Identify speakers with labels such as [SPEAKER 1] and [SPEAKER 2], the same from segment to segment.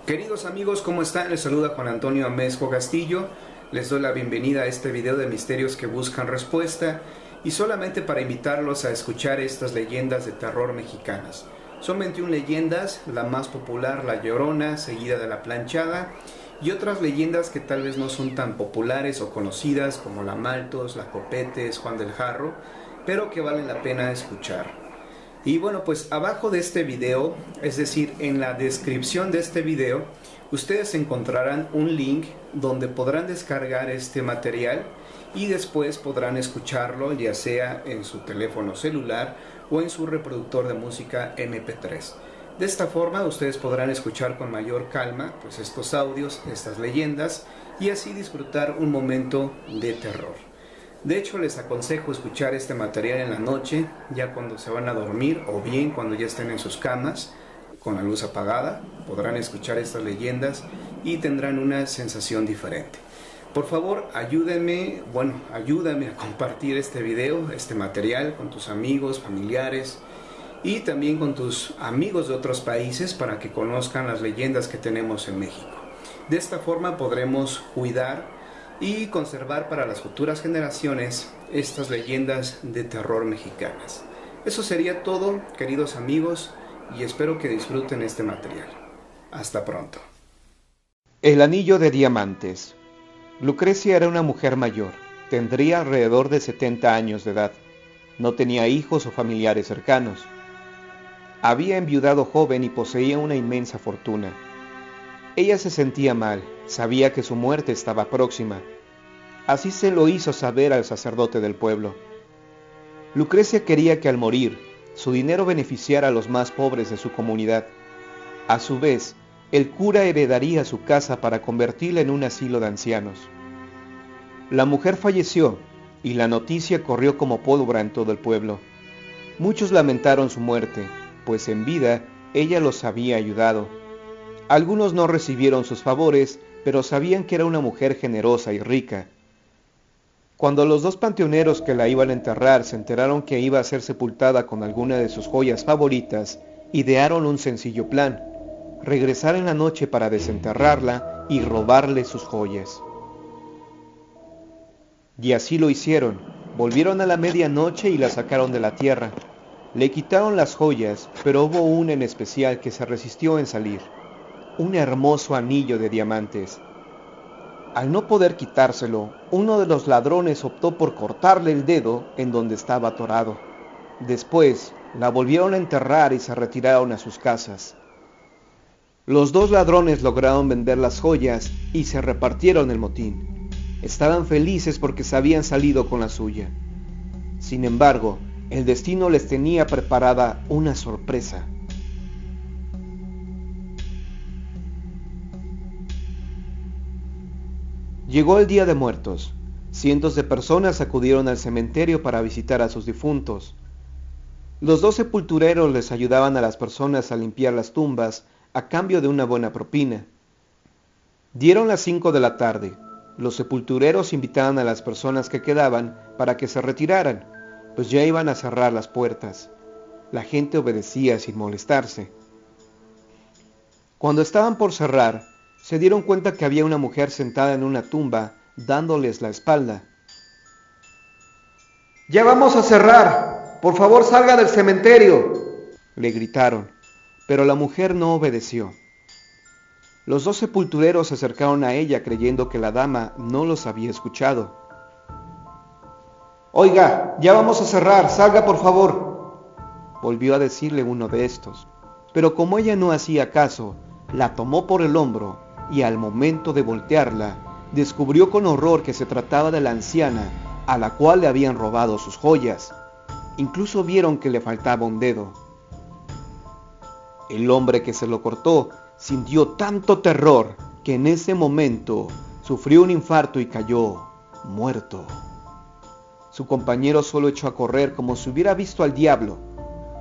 [SPEAKER 1] Queridos amigos, ¿cómo están? Les saluda Juan Antonio Amezco Castillo. Les doy la bienvenida a este video de misterios que buscan respuesta y solamente para invitarlos a escuchar estas leyendas de terror mexicanas. Son 21 leyendas, la más popular, La Llorona, seguida de La Planchada, y otras leyendas que tal vez no son tan populares o conocidas como La Maltos, La Copetes, Juan del Jarro, pero que valen la pena escuchar. Y bueno, pues abajo de este video, es decir, en la descripción de este video, ustedes encontrarán un link donde podrán descargar este material y después podrán escucharlo ya sea en su teléfono celular o en su reproductor de música MP3. De esta forma ustedes podrán escuchar con mayor calma pues estos audios, estas leyendas y así disfrutar un momento de terror. De hecho, les aconsejo escuchar este material en la noche, ya cuando se van a dormir o bien cuando ya estén en sus camas, con la luz apagada, podrán escuchar estas leyendas y tendrán una sensación diferente. Por favor, ayúdame a compartir este video, este material con tus amigos, familiares y también con tus amigos de otros países para que conozcan las leyendas que tenemos en México. De esta forma podremos cuidar y conservar para las futuras generaciones estas leyendas de terror mexicanas. Eso sería todo, queridos amigos, y espero que disfruten este material. Hasta pronto.
[SPEAKER 2] El anillo de diamantes. Lucrecia era una mujer mayor, tendría alrededor de 70 años de edad. No tenía hijos o familiares cercanos. Había enviudado joven y poseía una inmensa fortuna. Ella se sentía mal, sabía que su muerte estaba próxima. Así se lo hizo saber al sacerdote del pueblo. Lucrecia quería que al morir, su dinero beneficiara a los más pobres de su comunidad. A su vez, el cura heredaría su casa para convertirla en un asilo de ancianos. La mujer falleció y la noticia corrió como pólvora en todo el pueblo. Muchos lamentaron su muerte, pues en vida ella los había ayudado. Algunos no recibieron sus favores, pero sabían que era una mujer generosa y rica. Cuando los dos panteoneros que la iban a enterrar se enteraron que iba a ser sepultada con alguna de sus joyas favoritas, idearon un sencillo plan: regresar en la noche para desenterrarla y robarle sus joyas. Y así lo hicieron. Volvieron a la medianoche y la sacaron de la tierra. Le quitaron las joyas, pero hubo una en especial que se resistió en salir: un hermoso anillo de diamantes. Al no poder quitárselo, uno de los ladrones optó por cortarle el dedo en donde estaba atorado. Después, la volvieron a enterrar y se retiraron a sus casas. Los dos ladrones lograron vender las joyas y se repartieron el motín. Estaban felices porque se habían salido con la suya. Sin embargo, el destino les tenía preparada una sorpresa. Llegó el Día de Muertos. Cientos de personas acudieron al cementerio para visitar a sus difuntos. Los dos sepultureros les ayudaban a las personas a limpiar las tumbas a cambio de una buena propina. Dieron las 5 de la tarde. Los sepultureros invitaban a las personas que quedaban para que se retiraran, pues ya iban a cerrar las puertas. La gente obedecía sin molestarse. Cuando estaban por cerrar, se dieron cuenta que había una mujer sentada en una tumba, dándoles la espalda. «¡Ya vamos a cerrar! ¡Por favor, salga del cementerio!», le gritaron, pero la mujer no obedeció. Los dos sepultureros se acercaron a ella creyendo que la dama no los había escuchado. «Oiga, ya vamos a cerrar, salga por favor», volvió a decirle uno de estos, pero como ella no hacía caso, la tomó por el hombro y al momento de voltearla, descubrió con horror que se trataba de la anciana a la cual le habían robado sus joyas. Incluso vieron que le faltaba un dedo. El hombre que se lo cortó sintió tanto terror que en ese momento sufrió un infarto y cayó muerto. Su compañero solo echó a correr como si hubiera visto al diablo,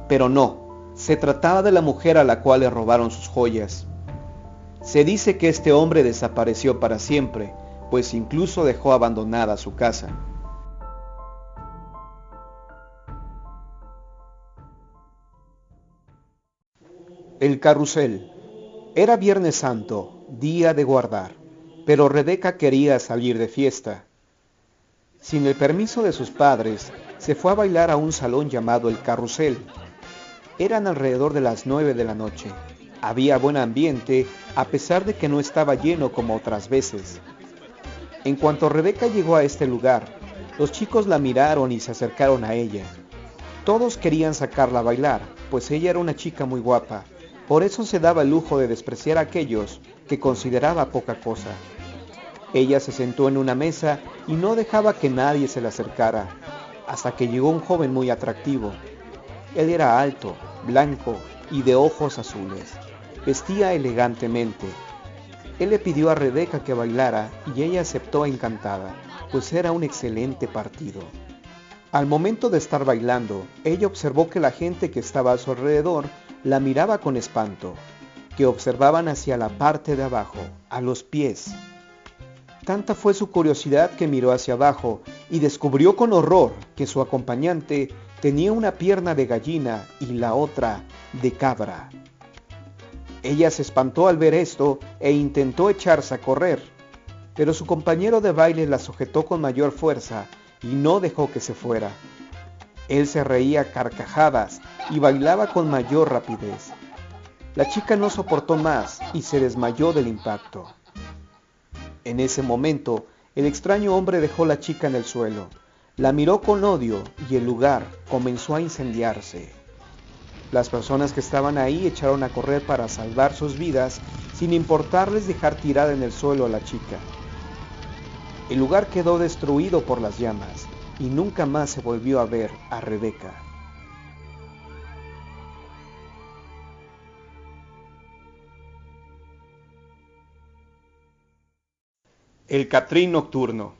[SPEAKER 2] pero no, se trataba de la mujer a la cual le robaron sus joyas. Se dice que este hombre desapareció para siempre, pues incluso dejó abandonada su casa. El carrusel. Era Viernes Santo, día de guardar, pero Rebeca quería salir de fiesta. Sin el permiso de sus padres, se fue a bailar a un salón llamado El Carrusel. Eran alrededor de las 9 de la noche. Había buen ambiente, a pesar de que no estaba lleno como otras veces. En cuanto Rebeca llegó a este lugar, los chicos la miraron y se acercaron a ella. Todos querían sacarla a bailar, pues ella era una chica muy guapa. Por eso se daba el lujo de despreciar a aquellos que consideraba poca cosa. Ella se sentó en una mesa y no dejaba que nadie se le acercara, hasta que llegó un joven muy atractivo. Él era alto, blanco y de ojos azules. Vestía elegantemente. Él le pidió a Rebeca que bailara y ella aceptó encantada, pues era un excelente partido. Al momento de estar bailando, ella observó que la gente que estaba a su alrededor la miraba con espanto, que observaban hacia la parte de abajo, a los pies. Tanta fue su curiosidad que miró hacia abajo y descubrió con horror que su acompañante tenía una pierna de gallina y la otra de cabra. Ella se espantó al ver esto e intentó echarse a correr, pero su compañero de baile la sujetó con mayor fuerza y no dejó que se fuera. Él se reía a carcajadas y bailaba con mayor rapidez. La chica no soportó más y se desmayó del impacto. En ese momento, el extraño hombre dejó a la chica en el suelo, la miró con odio y el lugar comenzó a incendiarse. Las personas que estaban ahí echaron a correr para salvar sus vidas, sin importarles dejar tirada en el suelo a la chica. El lugar quedó destruido por las llamas y nunca más se volvió a ver a Rebeca. El Catrín nocturno.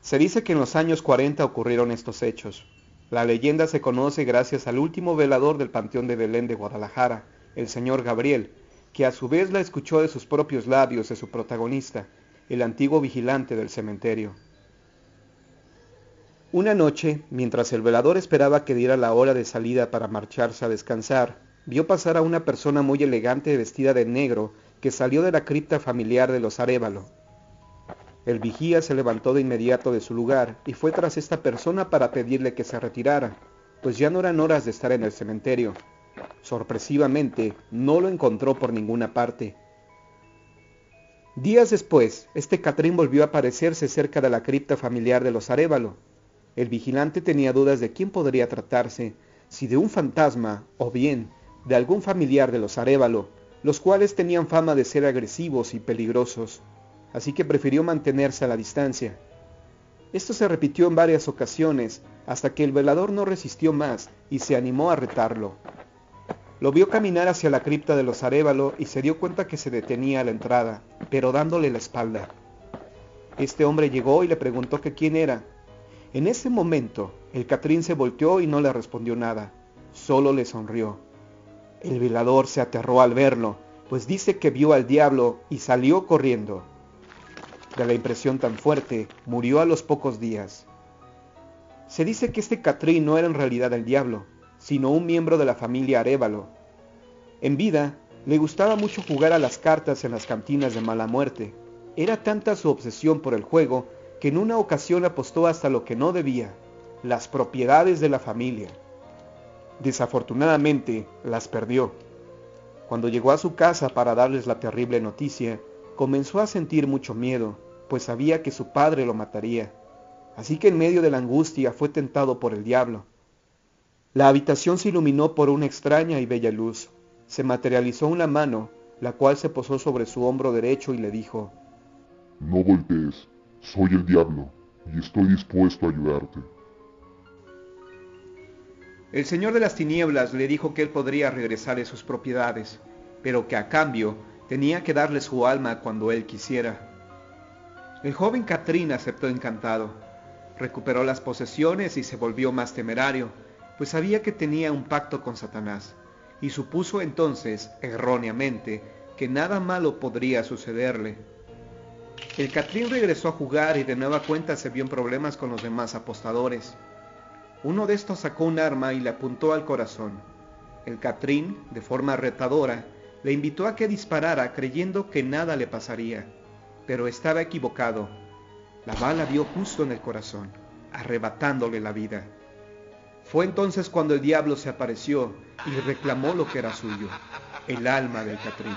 [SPEAKER 2] Se dice que en los años 40 ocurrieron estos hechos. La leyenda se conoce gracias al último velador del Panteón de Belén de Guadalajara, el señor Gabriel, que a su vez la escuchó de sus propios labios de su protagonista, el antiguo vigilante del cementerio. Una noche, mientras el velador esperaba que diera la hora de salida para marcharse a descansar, vio pasar a una persona muy elegante vestida de negro que salió de la cripta familiar de los Arévalo. El vigía se levantó de inmediato de su lugar y fue tras esta persona para pedirle que se retirara, pues ya no eran horas de estar en el cementerio. Sorpresivamente, no lo encontró por ninguna parte. Días después, este Catrín volvió a aparecerse cerca de la cripta familiar de los Arévalo. El vigilante tenía dudas de quién podría tratarse, si de un fantasma o bien de algún familiar de los Arévalo, los cuales tenían fama de ser agresivos y peligrosos, así que prefirió mantenerse a la distancia. Esto se repitió en varias ocasiones, hasta que el velador no resistió más y se animó a retarlo. Lo vio caminar hacia la cripta de los Arévalo y se dio cuenta que se detenía a la entrada, pero dándole la espalda. Este hombre llegó y le preguntó que quién era. En ese momento, el Catrín se volteó y no le respondió nada, solo le sonrió. El velador se aterró al verlo, pues dice que vio al diablo y salió corriendo. De la impresión tan fuerte, murió a los pocos días. Se dice que este Catrín no era en realidad el diablo, sino un miembro de la familia Arévalo. En vida, le gustaba mucho jugar a las cartas en las cantinas de mala muerte. Era tanta su obsesión por el juego que en una ocasión apostó hasta lo que no debía, las propiedades de la familia. Desafortunadamente, las perdió. Cuando llegó a su casa para darles la terrible noticia, comenzó a sentir mucho miedo, pues sabía que su padre lo mataría. Así que en medio de la angustia fue tentado por el diablo. La habitación se iluminó por una extraña y bella luz. Se materializó una mano, la cual se posó sobre su hombro derecho y le dijo:
[SPEAKER 3] No voltees, soy el diablo, y estoy dispuesto a ayudarte.
[SPEAKER 2] El señor de las tinieblas le dijo que él podría regresarle sus propiedades, pero que a cambio tenía que darle su alma cuando él quisiera. El joven Catrín aceptó encantado. Recuperó las posesiones y se volvió más temerario, pues sabía que tenía un pacto con Satanás, y supuso entonces, erróneamente, que nada malo podría sucederle. El Catrín regresó a jugar y de nueva cuenta se vio en problemas con los demás apostadores. Uno de estos sacó un arma y le apuntó al corazón. El Catrín, de forma retadora, Le invitó a que disparara creyendo que nada le pasaría, pero estaba equivocado. La bala dio justo en el corazón, arrebatándole la vida. Fue entonces cuando el diablo se apareció y reclamó lo que era suyo, el alma del Catrín.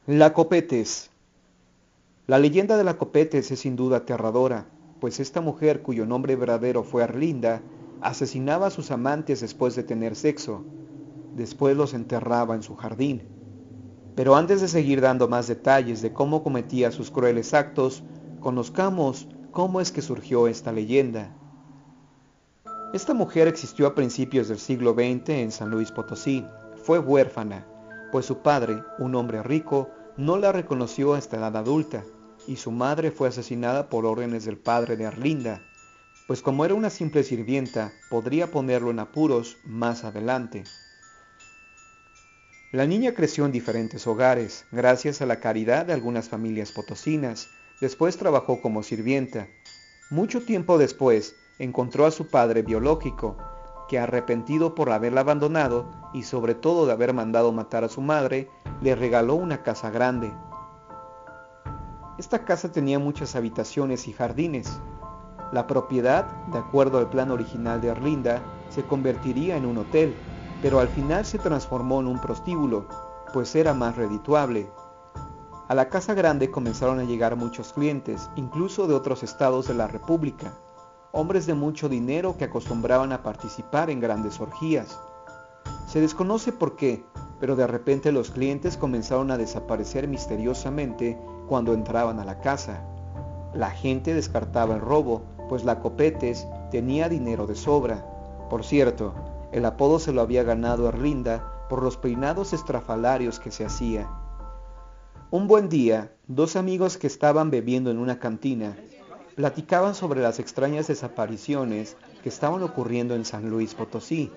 [SPEAKER 2] La Copetes. La leyenda de la Copetes es sin duda aterradora, pues esta mujer, cuyo nombre verdadero fue Arlinda, asesinaba a sus amantes después de tener sexo. Después los enterraba en su jardín. Pero antes de seguir dando más detalles de cómo cometía sus crueles actos, conozcamos cómo es que surgió esta leyenda. Esta mujer existió a principios del siglo XX en San Luis Potosí. Fue huérfana, pues su padre, un hombre rico, no la reconoció hasta la edad adulta, y su madre fue asesinada por órdenes del padre de Arlinda, pues como era una simple sirvienta, podría ponerlo en apuros más adelante. La niña creció en diferentes hogares, gracias a la caridad de algunas familias potosinas. Después trabajó como sirvienta. Mucho tiempo después, encontró a su padre biológico, que arrepentido por haberla abandonado y sobre todo de haber mandado matar a su madre, le regaló una casa grande. Esta casa tenía muchas habitaciones y jardines. La propiedad, de acuerdo al plan original de Arlinda, se convertiría en un hotel, pero al final se transformó en un prostíbulo, pues era más redituable. A la casa grande comenzaron a llegar muchos clientes, incluso de otros estados de la República, hombres de mucho dinero que acostumbraban a participar en grandes orgías. Se desconoce por qué, pero de repente los clientes comenzaron a desaparecer misteriosamente cuando entraban a la casa. La gente descartaba el robo, pues la Copetes tenía dinero de sobra. Por cierto, el apodo se lo había ganado Arlinda por los peinados estrafalarios que se hacía. Un buen día, dos amigos que estaban bebiendo en una cantina platicaban sobre las extrañas desapariciones que estaban ocurriendo en San Luis Potosí,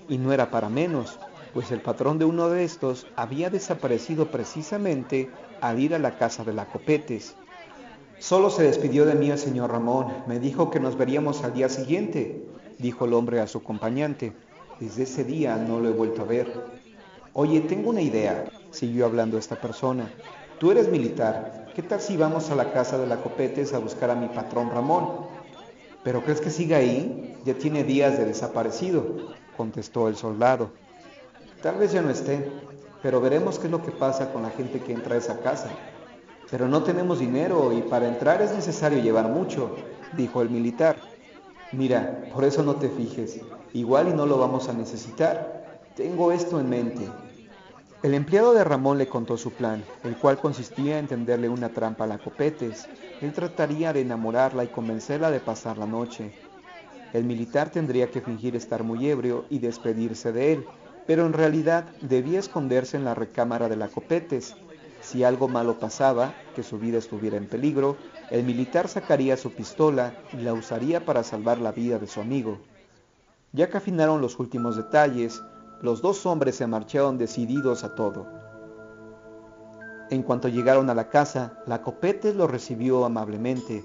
[SPEAKER 2] y no era para menos, pues el patrón de uno de estos había desaparecido precisamente al ir a la casa de la Copetes. «Solo se despidió de mí el señor Ramón, me dijo que nos veríamos al día siguiente», dijo el hombre a su acompañante. «Desde ese día no lo he vuelto a ver». «Oye, tengo una idea», siguió hablando esta persona. «Tú eres militar, ¿qué tal si vamos a la casa de la Copetes a buscar a mi patrón Ramón?» «¿Pero crees que siga ahí? Ya tiene días de desaparecido», contestó el soldado. «Tal vez ya no esté, pero veremos qué es lo que pasa con la gente que entra a esa casa». «Pero no tenemos dinero y para entrar es necesario llevar mucho», dijo el militar. «Mira, por eso no te fijes, igual y no lo vamos a necesitar. Tengo esto en mente». El empleado de Ramón le contó su plan, el cual consistía en tenderle una trampa a la Copetes. Él trataría de enamorarla y convencerla de pasar la noche. El militar tendría que fingir estar muy ebrio y despedirse de él, pero en realidad debía esconderse en la recámara de la Copetes. Si algo malo pasaba, que su vida estuviera en peligro, el militar sacaría su pistola y la usaría para salvar la vida de su amigo. Ya que afinaron los últimos detalles, los dos hombres se marcharon decididos a todo. En cuanto llegaron a la casa, la Copetes los recibió amablemente.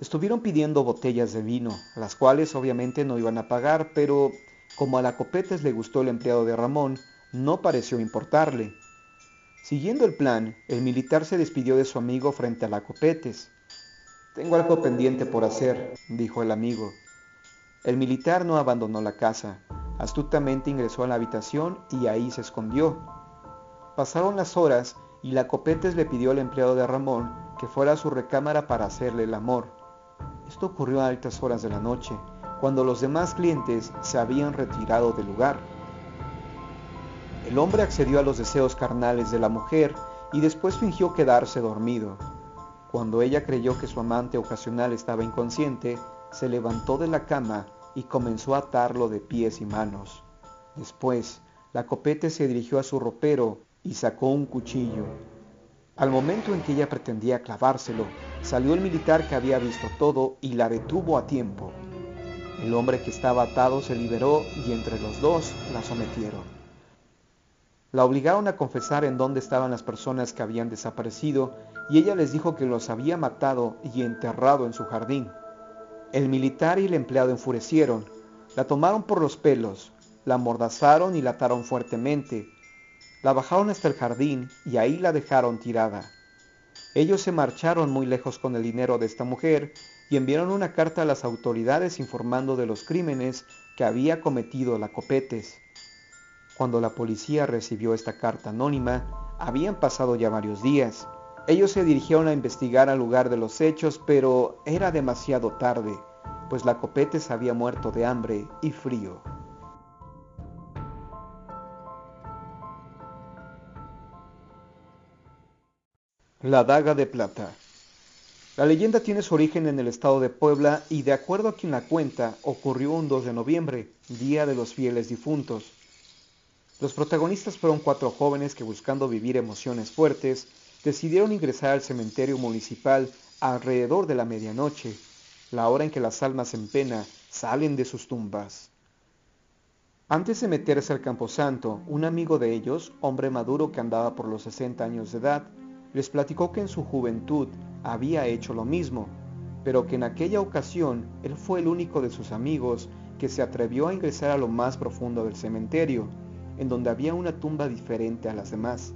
[SPEAKER 2] Estuvieron pidiendo botellas de vino, las cuales obviamente no iban a pagar, pero como a la Copetes le gustó el empleado de Ramón, no pareció importarle. Siguiendo el plan, el militar se despidió de su amigo frente a la Copetes. «Tengo algo pendiente por hacer», dijo el amigo. El militar no abandonó la casa. Astutamente ingresó a la habitación y ahí se escondió. Pasaron las horas y la Copetes le pidió al empleado de Ramón que fuera a su recámara para hacerle el amor. Esto ocurrió a altas horas de la noche, cuando los demás clientes se habían retirado del lugar. El hombre accedió a los deseos carnales de la mujer y después fingió quedarse dormido. Cuando ella creyó que su amante ocasional estaba inconsciente, se levantó de la cama y comenzó a atarlo de pies y manos. Después, la Copetes se dirigió a su ropero y sacó un cuchillo. Al momento en que ella pretendía clavárselo, salió el militar que había visto todo y la detuvo a tiempo. El hombre que estaba atado se liberó y entre los dos la sometieron. La obligaron a confesar en dónde estaban las personas que habían desaparecido y ella les dijo que los había matado y enterrado en su jardín. El militar y el empleado enfurecieron, La tomaron por los pelos, la amordazaron y la ataron fuertemente. La bajaron hasta el jardín y ahí la dejaron tirada. Ellos se marcharon muy lejos con el dinero de esta mujer y enviaron una carta a las autoridades informando de los crímenes que había cometido la Copetes. Cuando la policía recibió esta carta anónima, habían pasado ya varios días. Ellos se dirigieron a investigar al lugar de los hechos, pero era demasiado tarde, pues la Copetes había muerto de hambre y frío. La daga de plata. La leyenda tiene su origen en el estado de Puebla y, de acuerdo a quien la cuenta, ocurrió un 2 de noviembre, Día de los Fieles Difuntos. Los protagonistas fueron 4 jóvenes que, buscando vivir emociones fuertes, decidieron ingresar al cementerio municipal alrededor de la medianoche, la hora en que las almas en pena salen de sus tumbas. Antes de meterse al camposanto, un amigo de ellos, hombre maduro que andaba por los 60 años de edad, les platicó que en su juventud había hecho lo mismo, pero que en aquella ocasión él fue el único de sus amigos que se atrevió a ingresar a lo más profundo del cementerio, en donde había una tumba diferente a las demás.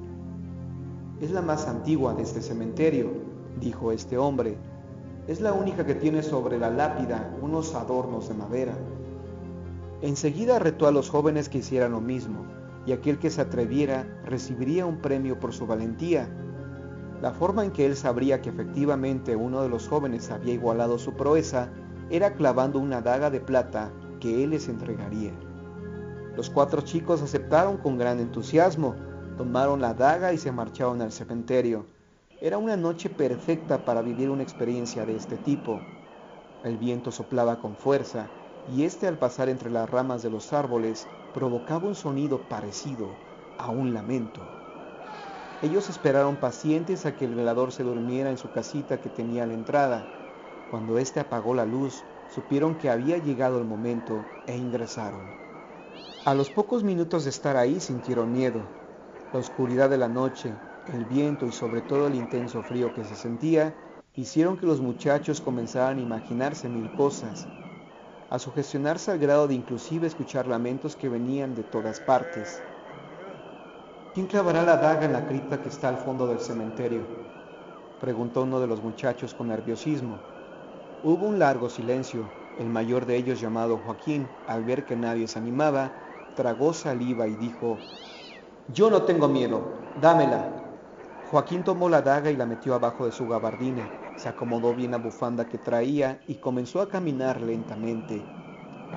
[SPEAKER 2] Es la más antigua de este cementerio, dijo este hombre. Es la única que tiene sobre la lápida unos adornos de madera. Enseguida retó a los jóvenes que hicieran lo mismo, y aquel que se atreviera recibiría un premio por su valentía. La forma en que él sabría que efectivamente uno de los jóvenes había igualado su proeza era clavando una daga de plata que él les entregaría. Los 4 chicos aceptaron con gran entusiasmo, tomaron la daga y se marcharon al cementerio. Era una noche perfecta para vivir una experiencia de este tipo. El viento soplaba con fuerza y al pasar entre las ramas de los árboles provocaba un sonido parecido a un lamento. Ellos esperaron pacientes a que el velador se durmiera en su casita que tenía a la entrada. Cuando apagó la luz, supieron que había llegado el momento e ingresaron. A los pocos minutos de estar ahí sintieron miedo. La oscuridad de la noche, el viento y sobre todo el intenso frío que se sentía, hicieron que los muchachos comenzaran a imaginarse 1000 cosas, a sugestionarse al grado de inclusive escuchar lamentos que venían de todas partes. ¿Quién clavará la daga en la cripta que está al fondo del cementerio?, preguntó uno de los muchachos con nerviosismo. Hubo un largo silencio. El mayor de ellos, llamado Joaquín, al ver que nadie se animaba, tragó saliva y dijo: «Yo no tengo miedo, dámela». Joaquín tomó la daga y la metió abajo de su gabardina, se acomodó bien la bufanda que traía y comenzó a caminar lentamente.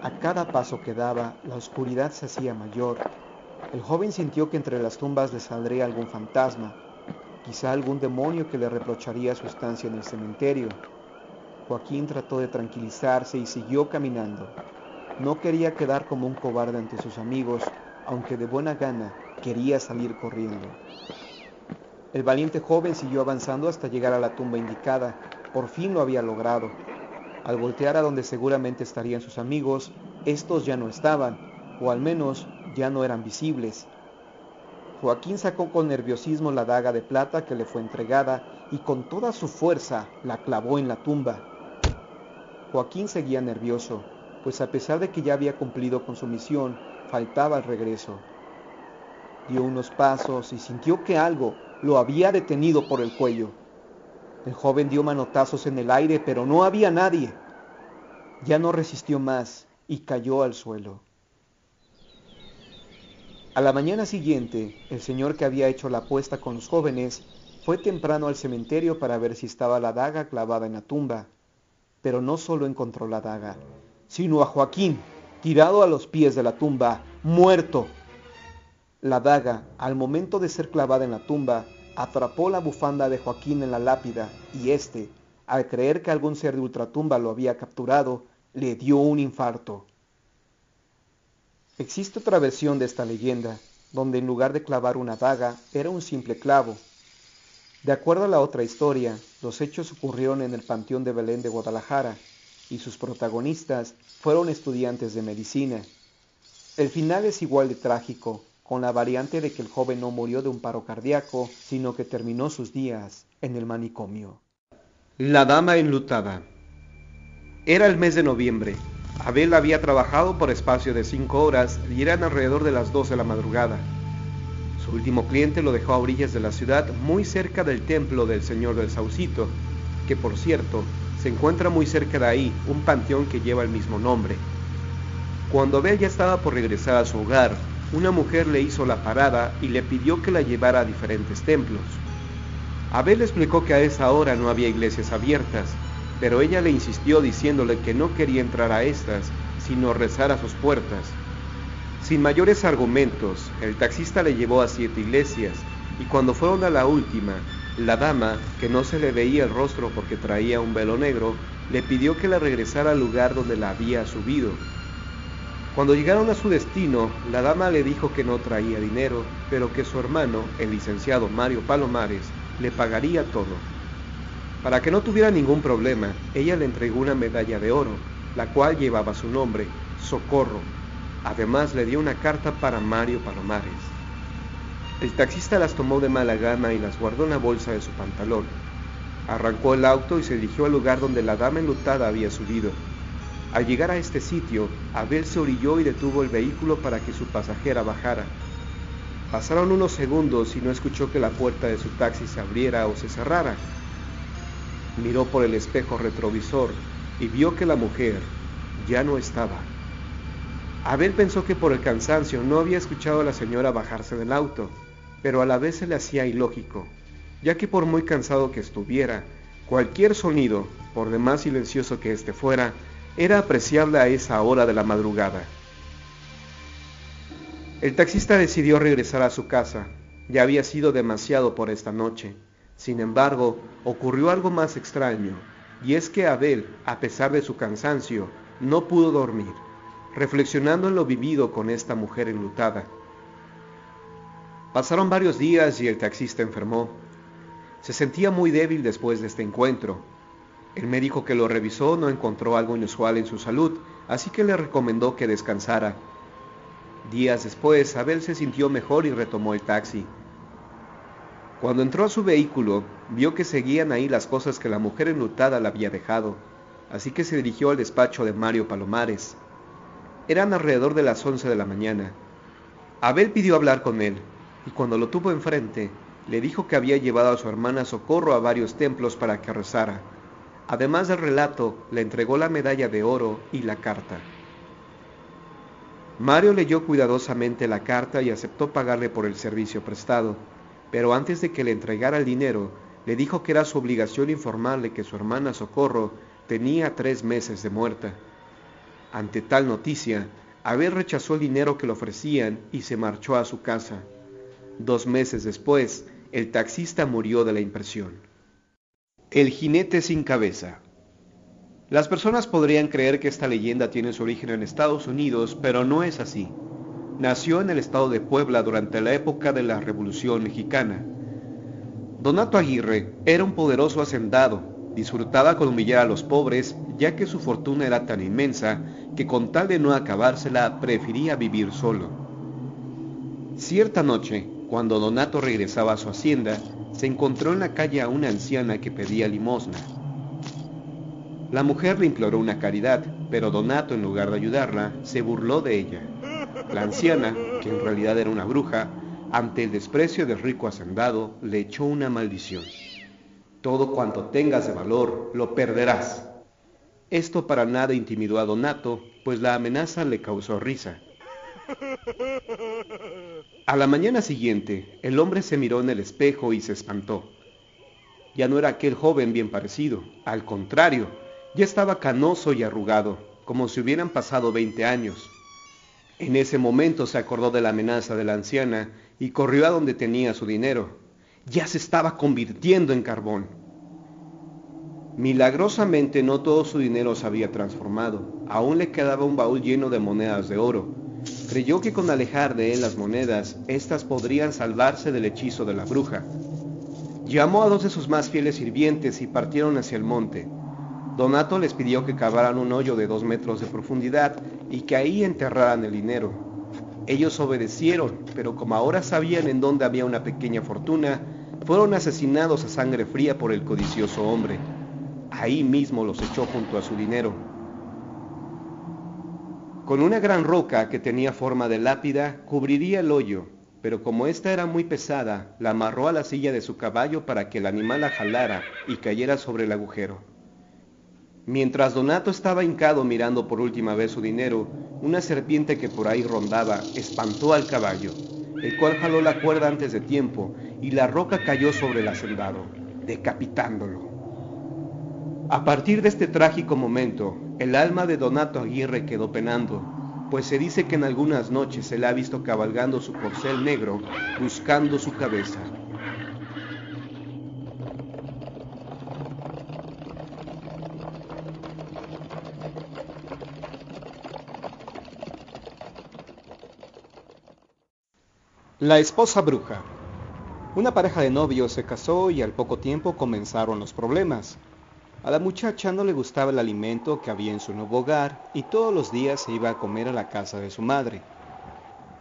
[SPEAKER 2] A cada paso que daba, la oscuridad se hacía mayor. El joven sintió que entre las tumbas le saldría algún fantasma, quizá algún demonio que le reprocharía su estancia en el cementerio. Joaquín trató de tranquilizarse y siguió caminando. No quería quedar como un cobarde ante sus amigos, aunque de buena gana quería salir corriendo. El valiente joven siguió avanzando hasta llegar a la tumba indicada. Por fin lo había logrado. Al voltear a donde seguramente estarían sus amigos, estos ya no estaban, o al menos ya no eran visibles. Joaquín sacó con nerviosismo la daga de plata que le fue entregada y con toda su fuerza la clavó en la tumba. Joaquín seguía nervioso, pues a pesar de que ya había cumplido con su misión, faltaba el regreso. Dio unos pasos y sintió que algo lo había detenido por el cuello. El joven dio manotazos en el aire, pero no había nadie. Ya no resistió más y cayó al suelo. A la mañana siguiente, el señor que había hecho la apuesta con los jóvenes fue temprano al cementerio para ver si estaba la daga clavada en la tumba. Pero no solo encontró la daga, sino a Joaquín, tirado a los pies de la tumba, muerto. La daga, al momento de ser clavada en la tumba, atrapó la bufanda de Joaquín en la lápida y al creer que algún ser de ultratumba lo había capturado, le dio un infarto. Existe otra versión de esta leyenda, donde en lugar de clavar una daga, era un simple clavo. De acuerdo a la otra historia, los hechos ocurrieron en el Panteón de Belén de Guadalajara, y sus protagonistas fueron estudiantes de medicina. El final es igual de trágico, con la variante de que el joven no murió de un paro cardíaco, sino que terminó sus días en el manicomio. La dama enlutada. Era el mes de noviembre. Abel había trabajado por espacio de 5 horas y eran alrededor de las 2 de la madrugada. Su último cliente lo dejó a orillas de la ciudad, muy cerca del templo del Señor del Saucito, que por cierto, se encuentra muy cerca de ahí un panteón que lleva el mismo nombre. Cuando Abel ya estaba por regresar a su hogar, una mujer le hizo la parada y le pidió que la llevara a diferentes templos. Abel le explicó que a esa hora no había iglesias abiertas, pero ella le insistió diciéndole que no quería entrar a estas, sino rezar a sus puertas. Sin mayores argumentos, el taxista le llevó a 7 iglesias, y cuando fueron a la última, la dama, que no se le veía el rostro porque traía un velo negro, le pidió que la regresara al lugar donde la había subido. Cuando llegaron a su destino, la dama le dijo que no traía dinero, pero que su hermano, el licenciado Mario Palomares, le pagaría todo. Para que no tuviera ningún problema, ella le entregó una medalla de oro, la cual llevaba su nombre, Socorro. Además le dio una carta para Mario Palomares. El taxista las tomó de mala gana y las guardó en la bolsa de su pantalón. Arrancó el auto y se dirigió al lugar donde la dama enlutada había subido. Al llegar a este sitio, Abel se orilló y detuvo el vehículo para que su pasajera bajara. Pasaron unos segundos y no escuchó que la puerta de su taxi se abriera o se cerrara. Miró por el espejo retrovisor y vio que la mujer ya no estaba. Abel pensó que por el cansancio no había escuchado a la señora bajarse del auto, pero a la vez se le hacía ilógico, ya que por muy cansado que estuviera, cualquier sonido, por demás silencioso que éste fuera, era apreciable a esa hora de la madrugada. El taxista decidió regresar a su casa. Ya había sido demasiado por esta noche. Sin embargo, ocurrió algo más extraño, y es que Abel, a pesar de su cansancio, no pudo dormir, reflexionando en lo vivido con esta mujer enlutada. Pasaron varios días y el taxista enfermó. Se sentía muy débil después de este encuentro. El médico que lo revisó no encontró algo inusual en su salud, así que le recomendó que descansara. Días después, Abel se sintió mejor y retomó el taxi. Cuando entró a su vehículo, vio que seguían ahí las cosas que la mujer enlutada le había dejado, así que se dirigió al despacho de Mario Palomares. Eran alrededor de las 11 de la mañana. Abel pidió hablar con él, y cuando lo tuvo enfrente, le dijo que había llevado a su hermana Socorro a varios templos para que rezara. Además del relato, le entregó la medalla de oro y la carta. Mario leyó cuidadosamente la carta y aceptó pagarle por el servicio prestado, pero antes de que le entregara el dinero, le dijo que era su obligación informarle que su hermana Socorro tenía 3 meses de muerta. Ante tal noticia, Abel rechazó el dinero que le ofrecían y se marchó a su casa. 2 meses después, el taxista murió de la impresión. El jinete sin cabeza. Las personas podrían creer que esta leyenda tiene su origen en Estados Unidos, pero no es así. Nació en el estado de Puebla durante la época de la Revolución Mexicana. Donato Aguirre era un poderoso hacendado, disfrutaba con humillar a los pobres, ya que su fortuna era tan inmensa que con tal de no acabársela prefería vivir solo. Cierta noche, cuando Donato regresaba a su hacienda, se encontró en la calle a una anciana que pedía limosna. La mujer le imploró una caridad, pero Donato, en lugar de ayudarla, se burló de ella. La anciana, que en realidad era una bruja, ante el desprecio del rico hacendado, le echó una maldición. Todo cuanto tengas de valor, lo perderás. Esto para nada intimidó a Donato, pues la amenaza le causó risa. A la mañana siguiente, el hombre se miró en el espejo y se espantó. Ya no era aquel joven bien parecido, al contrario, ya estaba canoso y arrugado, como si hubieran pasado 20 años. En ese momento se acordó de la amenaza de la anciana y corrió a donde tenía su dinero. Ya se estaba convirtiendo en carbón. Milagrosamente no todo su dinero se había transformado, aún le quedaba un baúl lleno de monedas de oro. Creyó que con alejar de él las monedas, éstas podrían salvarse del hechizo de la bruja. Llamó a 2 de sus más fieles sirvientes y partieron hacia el monte. Donato les pidió que cavaran un hoyo de 2 metros de profundidad y que ahí enterraran el dinero. Ellos obedecieron, pero como ahora sabían en dónde había una pequeña fortuna, fueron asesinados a sangre fría por el codicioso hombre. Ahí mismo los echó junto a su dinero. Con una gran roca que tenía forma de lápida cubriría el hoyo, pero como ésta era muy pesada, la amarró a la silla de su caballo para que el animal la jalara y cayera sobre el agujero. Mientras Donato estaba hincado mirando por última vez su dinero, una serpiente que por ahí rondaba espantó al caballo, el cual jaló la cuerda antes de tiempo y la roca cayó sobre el hacendado, decapitándolo. A partir de este trágico momento, el alma de Donato Aguirre quedó penando, pues se dice que en algunas noches se le ha visto cabalgando su corcel negro buscando su cabeza. La esposa bruja. Una pareja de novios se casó y al poco tiempo comenzaron los problemas. A la muchacha no le gustaba el alimento que había en su nuevo hogar y todos los días se iba a comer a la casa de su madre.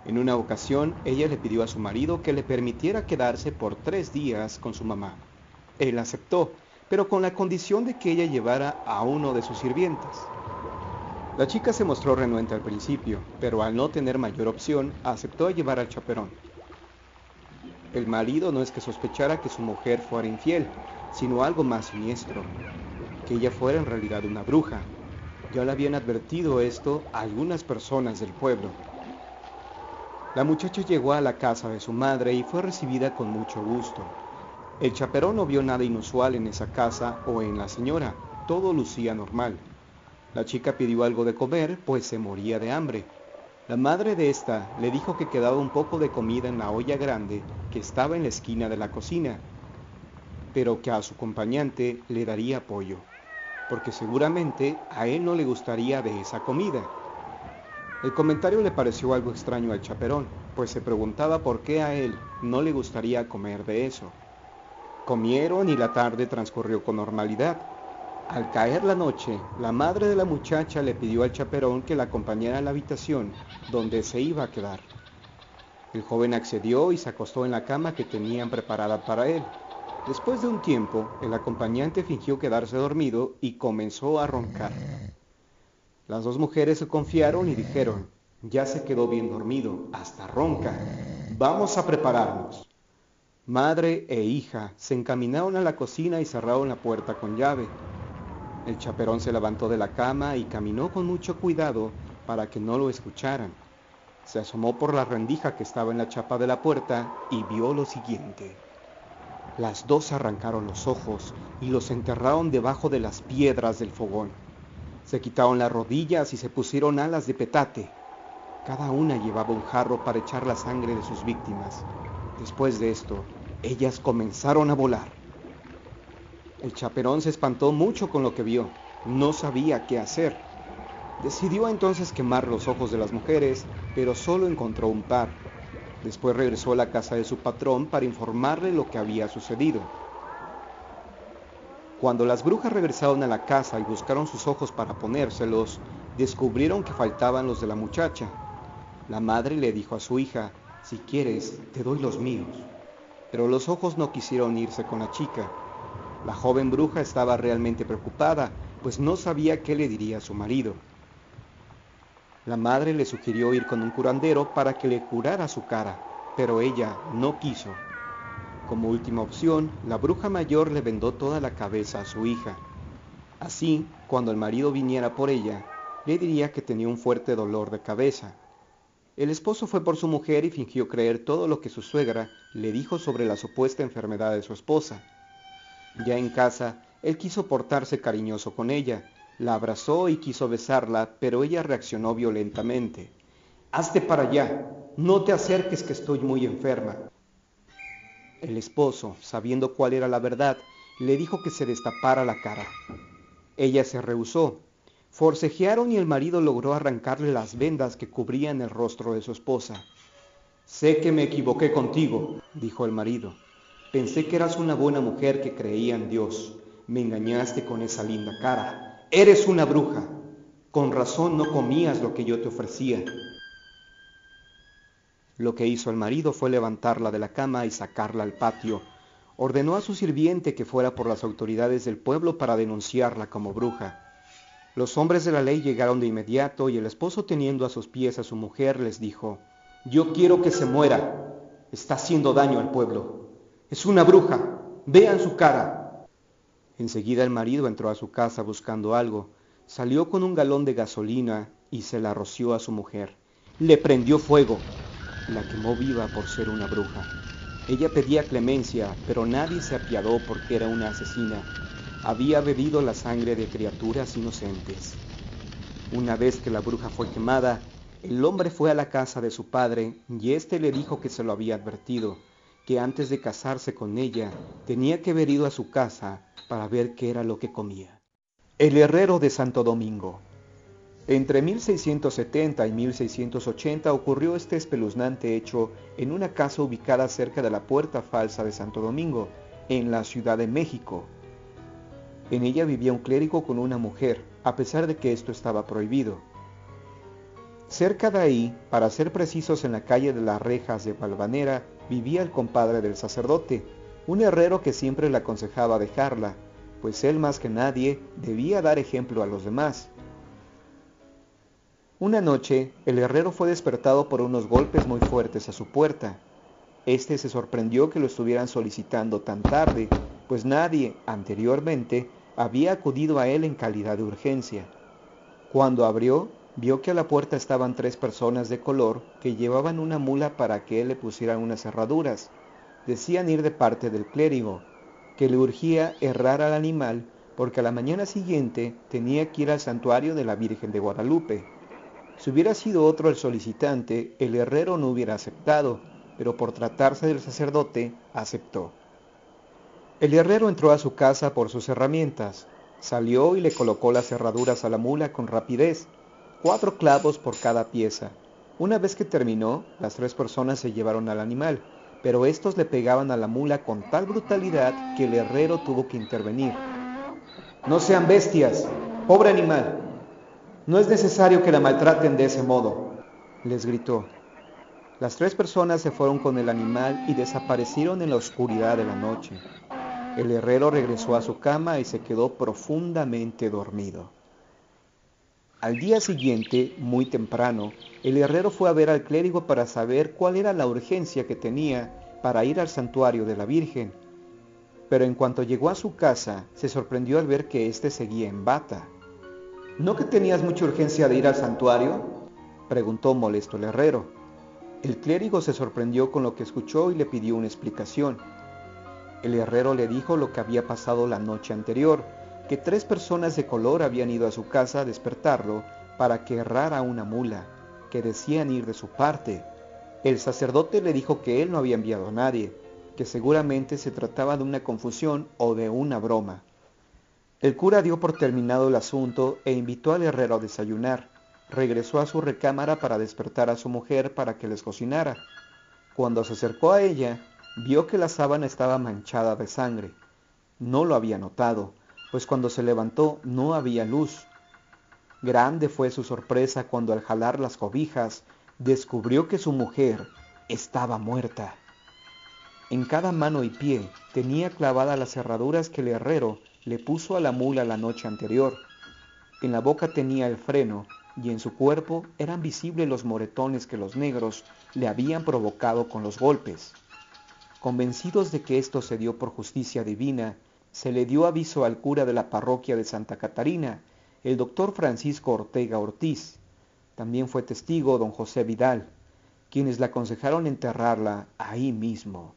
[SPEAKER 2] En una ocasión, ella le pidió a su marido que le permitiera quedarse por 3 días con su mamá. Él aceptó, pero con la condición de que ella llevara a uno de sus sirvientes. La chica se mostró renuente al principio, pero al no tener mayor opción, aceptó llevar al chaperón. El marido no es que sospechara que su mujer fuera infiel, sino algo más siniestro, que ella fuera en realidad una bruja. Ya le habían advertido esto a algunas personas del pueblo. La muchacha llegó a la casa de su madre y fue recibida con mucho gusto. El chaperón no vio nada inusual en esa casa o en la señora, todo lucía normal. La chica pidió algo de comer, pues se moría de hambre. La madre de esta le dijo que quedaba un poco de comida en la olla grande que estaba en la esquina de la cocina, pero que a su acompañante le daría apoyo, porque seguramente a él no le gustaría de esa comida. El comentario le pareció algo extraño al chaperón, pues se preguntaba por qué a él no le gustaría comer de eso. Comieron y la tarde transcurrió con normalidad. Al caer la noche, la madre de la muchacha le pidió al chaperón que la acompañara a la habitación donde se iba a quedar. El joven accedió y se acostó en la cama que tenían preparada para él. Después de un tiempo, el acompañante fingió quedarse dormido y comenzó a roncar. Las dos mujeres se confiaron y dijeron: ya se quedó bien dormido, hasta ronca. Vamos a prepararnos. Madre e hija se encaminaron a la cocina y cerraron la puerta con llave. El chaperón se levantó de la cama y caminó con mucho cuidado para que no lo escucharan. Se asomó por la rendija que estaba en la chapa de la puerta y vio lo siguiente. Las dos arrancaron los ojos y los enterraron debajo de las piedras del fogón. Se quitaron las rodillas y se pusieron alas de petate. Cada una llevaba un jarro para echar la sangre de sus víctimas. Después de esto, ellas comenzaron a volar. El chaperón se espantó mucho con lo que vio. No sabía qué hacer. Decidió entonces quemar los ojos de las mujeres, pero solo encontró un par. Después regresó a la casa de su patrón para informarle lo que había sucedido. Cuando las brujas regresaron a la casa y buscaron sus ojos para ponérselos, descubrieron que faltaban los de la muchacha. La madre le dijo a su hija: si quieres, te doy los míos. Pero los ojos no quisieron irse con la chica. La joven bruja estaba realmente preocupada, pues no sabía qué le diría a su marido. La madre le sugirió ir con un curandero para que le curara su cara, pero ella no quiso. Como última opción, la bruja mayor le vendó toda la cabeza a su hija. Así, cuando el marido viniera por ella, le diría que tenía un fuerte dolor de cabeza. El esposo fue por su mujer y fingió creer todo lo que su suegra le dijo sobre la supuesta enfermedad de su esposa. Ya en casa, él quiso portarse cariñoso con ella, la abrazó y quiso besarla, pero ella reaccionó violentamente. «¡Hazte para allá! ¡No te acerques que estoy muy enferma!». El esposo, sabiendo cuál era la verdad, le dijo que se destapara la cara. Ella se rehusó. Forcejearon y el marido logró arrancarle las vendas que cubrían el rostro de su esposa. «Sé que me equivoqué contigo», dijo el marido. «Pensé que eras una buena mujer que creía en Dios. Me engañaste con esa linda cara. Eres una bruja. Con razón no comías lo que yo te ofrecía». Lo que hizo el marido fue levantarla de la cama y sacarla al patio. Ordenó a su sirviente que fuera por las autoridades del pueblo para denunciarla como bruja. Los hombres de la ley llegaron de inmediato y el esposo, teniendo a sus pies a su mujer, les dijo: «Yo quiero que se muera. Está haciendo daño al pueblo. Es una bruja. Vean su cara». Enseguida el marido entró a su casa buscando algo. Salió con un galón de gasolina y se la roció a su mujer. Le prendió fuego. La quemó viva por ser una bruja. Ella pedía clemencia, pero nadie se apiadó porque era una asesina. Había bebido la sangre de criaturas inocentes. Una vez que la bruja fue quemada, el hombre fue a la casa de su padre y éste le dijo que se lo había advertido, que antes de casarse con ella tenía que haber ido a su casa para ver qué era lo que comía. El herrero de Santo Domingo. Entre 1670 y 1680 ocurrió este espeluznante hecho en una casa ubicada cerca de la Puerta Falsa de Santo Domingo, en la Ciudad de México. En ella vivía un clérigo con una mujer, a pesar de que esto estaba prohibido. Cerca de ahí, para ser precisos en la calle de las Rejas de Valvanera, vivía el compadre del sacerdote, un herrero que siempre le aconsejaba dejarla, pues él más que nadie debía dar ejemplo a los demás. Una noche, el herrero fue despertado por unos golpes muy fuertes a su puerta. Este se sorprendió que lo estuvieran solicitando tan tarde, pues nadie anteriormente había acudido a él en calidad de urgencia. Cuando abrió, vio que a la puerta estaban 3 personas de color que llevaban una mula para que él le pusieran unas cerraduras. Decían ir de parte del clérigo, que le urgía herrar al animal porque a la mañana siguiente tenía que ir al santuario de la Virgen de Guadalupe. Si hubiera sido otro el solicitante, el herrero no hubiera aceptado, pero por tratarse del sacerdote, aceptó. El herrero entró a su casa por sus herramientas, salió y le colocó las cerraduras a la mula con rapidez, 4 clavos por cada pieza. Una vez que terminó, las 3 personas se llevaron al animal, pero estos le pegaban a la mula con tal brutalidad que el herrero tuvo que intervenir. «No sean bestias, pobre animal. No es necesario que la maltraten de ese modo», les gritó. Las 3 personas se fueron con el animal y desaparecieron en la oscuridad de la noche. El herrero regresó a su cama y se quedó profundamente dormido. Al día siguiente, muy temprano, el herrero fue a ver al clérigo para saber cuál era la urgencia que tenía para ir al santuario de la Virgen. Pero en cuanto llegó a su casa, se sorprendió al ver que éste seguía en bata. «¿No que tenías mucha urgencia de ir al santuario?», preguntó molesto el herrero. El clérigo se sorprendió con lo que escuchó y le pidió una explicación. El herrero le dijo lo que había pasado la noche anterior, que 3 personas de color habían ido a su casa a despertarlo para que herrara una mula, que decían ir de su parte. El sacerdote le dijo que él no había enviado a nadie, que seguramente se trataba de una confusión o de una broma. El cura dio por terminado el asunto e invitó al herrero a desayunar. Regresó a su recámara para despertar a su mujer para que les cocinara. Cuando se acercó a ella, vio que la sábana estaba manchada de sangre. No lo había notado, pues cuando se levantó no había luz. Grande fue su sorpresa cuando al jalar las cobijas descubrió que su mujer estaba muerta. En cada mano y pie tenía clavadas las cerraduras que el herrero le puso a la mula la noche anterior. En la boca tenía el freno y en su cuerpo eran visibles los moretones que los negros le habían provocado con los golpes. Convencidos de que esto se dio por justicia divina, se le dio aviso al cura de la parroquia de Santa Catarina, el doctor Francisco Ortega Ortiz. También fue testigo don José Vidal, quienes le aconsejaron enterrarla ahí mismo.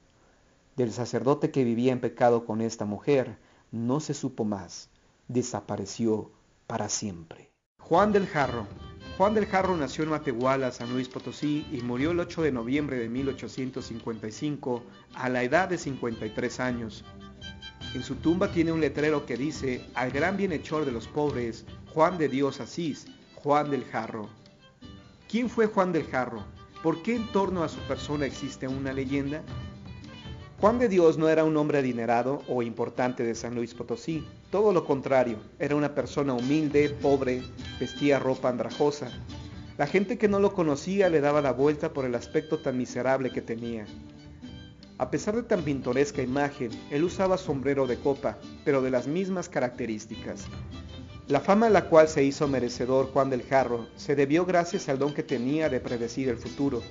[SPEAKER 2] Del sacerdote que vivía en pecado con esta mujer, no se supo más. Desapareció para siempre. Juan del Jarro. Juan del Jarro nació en Matehuala, San Luis Potosí, y murió el 8 de noviembre de 1855 a la edad de 53 años. En su tumba tiene un letrero que dice: «Al gran bienhechor de los pobres, Juan de Dios Asís, Juan del Jarro». ¿Quién fue Juan del Jarro? ¿Por qué en torno a su persona existe una leyenda? Juan de Dios no era un hombre adinerado o importante de San Luis Potosí, todo lo contrario, era una persona humilde, pobre, vestía ropa andrajosa. La gente que no lo conocía le daba la vuelta por el aspecto tan miserable que tenía. A pesar de tan pintoresca imagen, él usaba sombrero de copa, pero de las mismas características. La fama a la cual se hizo merecedor Juan del Jarro se debió gracias al don que tenía de predecir el futuro.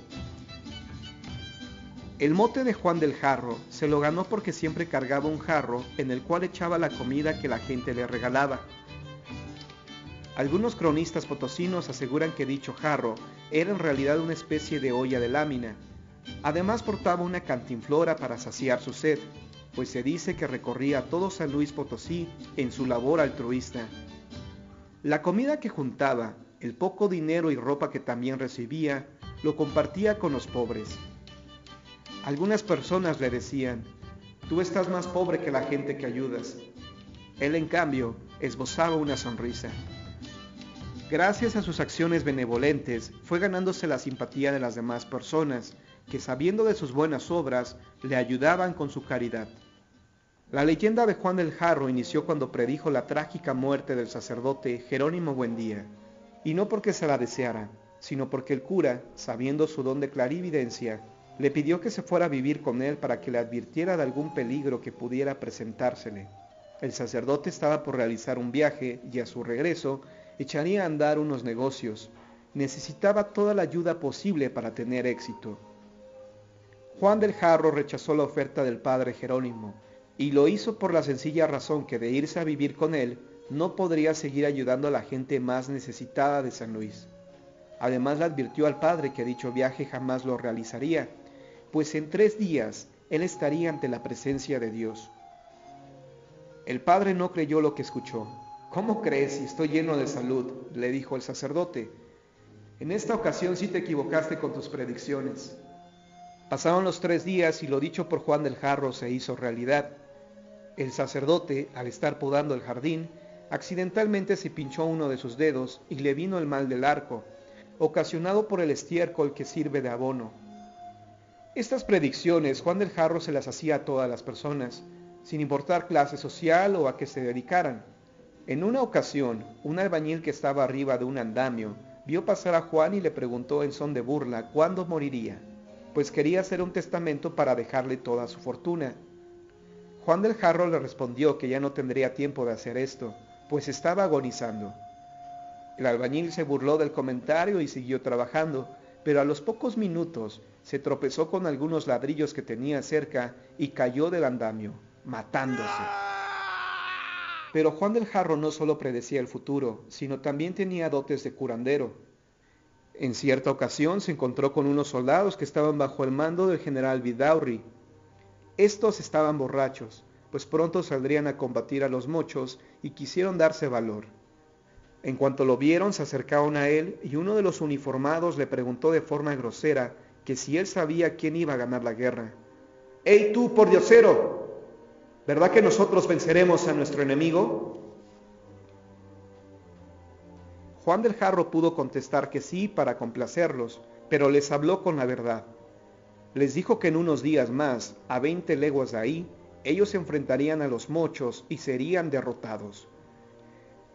[SPEAKER 2] El mote de Juan del Jarro se lo ganó porque siempre cargaba un jarro en el cual echaba la comida que la gente le regalaba. Algunos cronistas potosinos aseguran que dicho jarro era en realidad una especie de olla de lámina. Además portaba una cantinflora para saciar su sed, pues se dice que recorría todo San Luis Potosí en su labor altruista. La comida que juntaba, el poco dinero y ropa que también recibía, lo compartía con los pobres. Algunas personas le decían: «Tú estás más pobre que la gente que ayudas». Él, en cambio, esbozaba una sonrisa. Gracias a sus acciones benevolentes, fue ganándose la simpatía de las demás personas, que sabiendo de sus buenas obras, le ayudaban con su caridad. La leyenda de Juan del Jarro inició cuando predijo la trágica muerte del sacerdote Jerónimo Buendía, y no porque se la deseara, sino porque el cura, sabiendo su don de clarividencia, le pidió que se fuera a vivir con él para que le advirtiera de algún peligro que pudiera presentársele. El sacerdote estaba por realizar un viaje y a su regreso echaría a andar unos negocios. Necesitaba toda la ayuda posible para tener éxito. Juan del Jarro rechazó la oferta del padre Jerónimo, y lo hizo por la sencilla razón que de irse a vivir con él no podría seguir ayudando a la gente más necesitada de San Luis. Además le advirtió al padre que dicho viaje jamás lo realizaría, pues en 3 días él estaría ante la presencia de Dios. El padre no creyó lo que escuchó. «¿Cómo crees si estoy lleno de salud?», le dijo el sacerdote. «En esta ocasión sí te equivocaste con tus predicciones». Pasaron los 3 días y lo dicho por Juan del Jarro se hizo realidad. El sacerdote, al estar podando el jardín, accidentalmente se pinchó uno de sus dedos y le vino el mal del arco, ocasionado por el estiércol que sirve de abono. Estas predicciones Juan del Jarro se las hacía a todas las personas, sin importar clase social o a qué se dedicaran. En una ocasión, un albañil que estaba arriba de un andamio vio pasar a Juan y le preguntó en son de burla cuándo moriría, pues quería hacer un testamento para dejarle toda su fortuna. Juan del Jarro le respondió que ya no tendría tiempo de hacer esto, pues estaba agonizando. El albañil se burló del comentario y siguió trabajando, pero a los pocos minutos se tropezó con algunos ladrillos que tenía cerca y cayó del andamio, matándose. Pero Juan del Jarro no solo predecía el futuro, sino también tenía dotes de curandero. En cierta ocasión se encontró con unos soldados que estaban bajo el mando del general Vidaurri. Estos estaban borrachos, pues pronto saldrían a combatir a los mochos y quisieron darse valor. En cuanto lo vieron, se acercaron a él y uno de los uniformados le preguntó de forma grosera que si él sabía quién iba a ganar la guerra. «¡Ey tú, pordiosero! ¿Verdad que nosotros venceremos a nuestro enemigo?» Juan del Jarro pudo contestar que sí para complacerlos, pero les habló con la verdad. Les dijo que en unos días más, a 20 leguas de ahí, ellos se enfrentarían a los mochos y serían derrotados.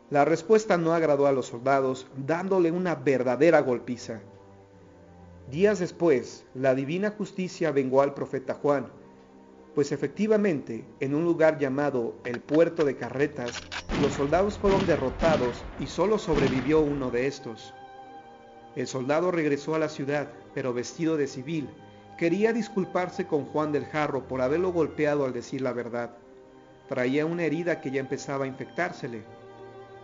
[SPEAKER 2] La respuesta no agradó a los soldados, dándole una verdadera golpiza. Días después, la divina justicia vengó al profeta Juan, pues efectivamente, en un lugar llamado el Puerto de Carretas, los soldados fueron derrotados y solo sobrevivió uno de estos. El soldado regresó a la ciudad, pero vestido de civil. Quería disculparse con Juan del Jarro por haberlo golpeado al decir la verdad. Traía una herida que ya empezaba a infectársele.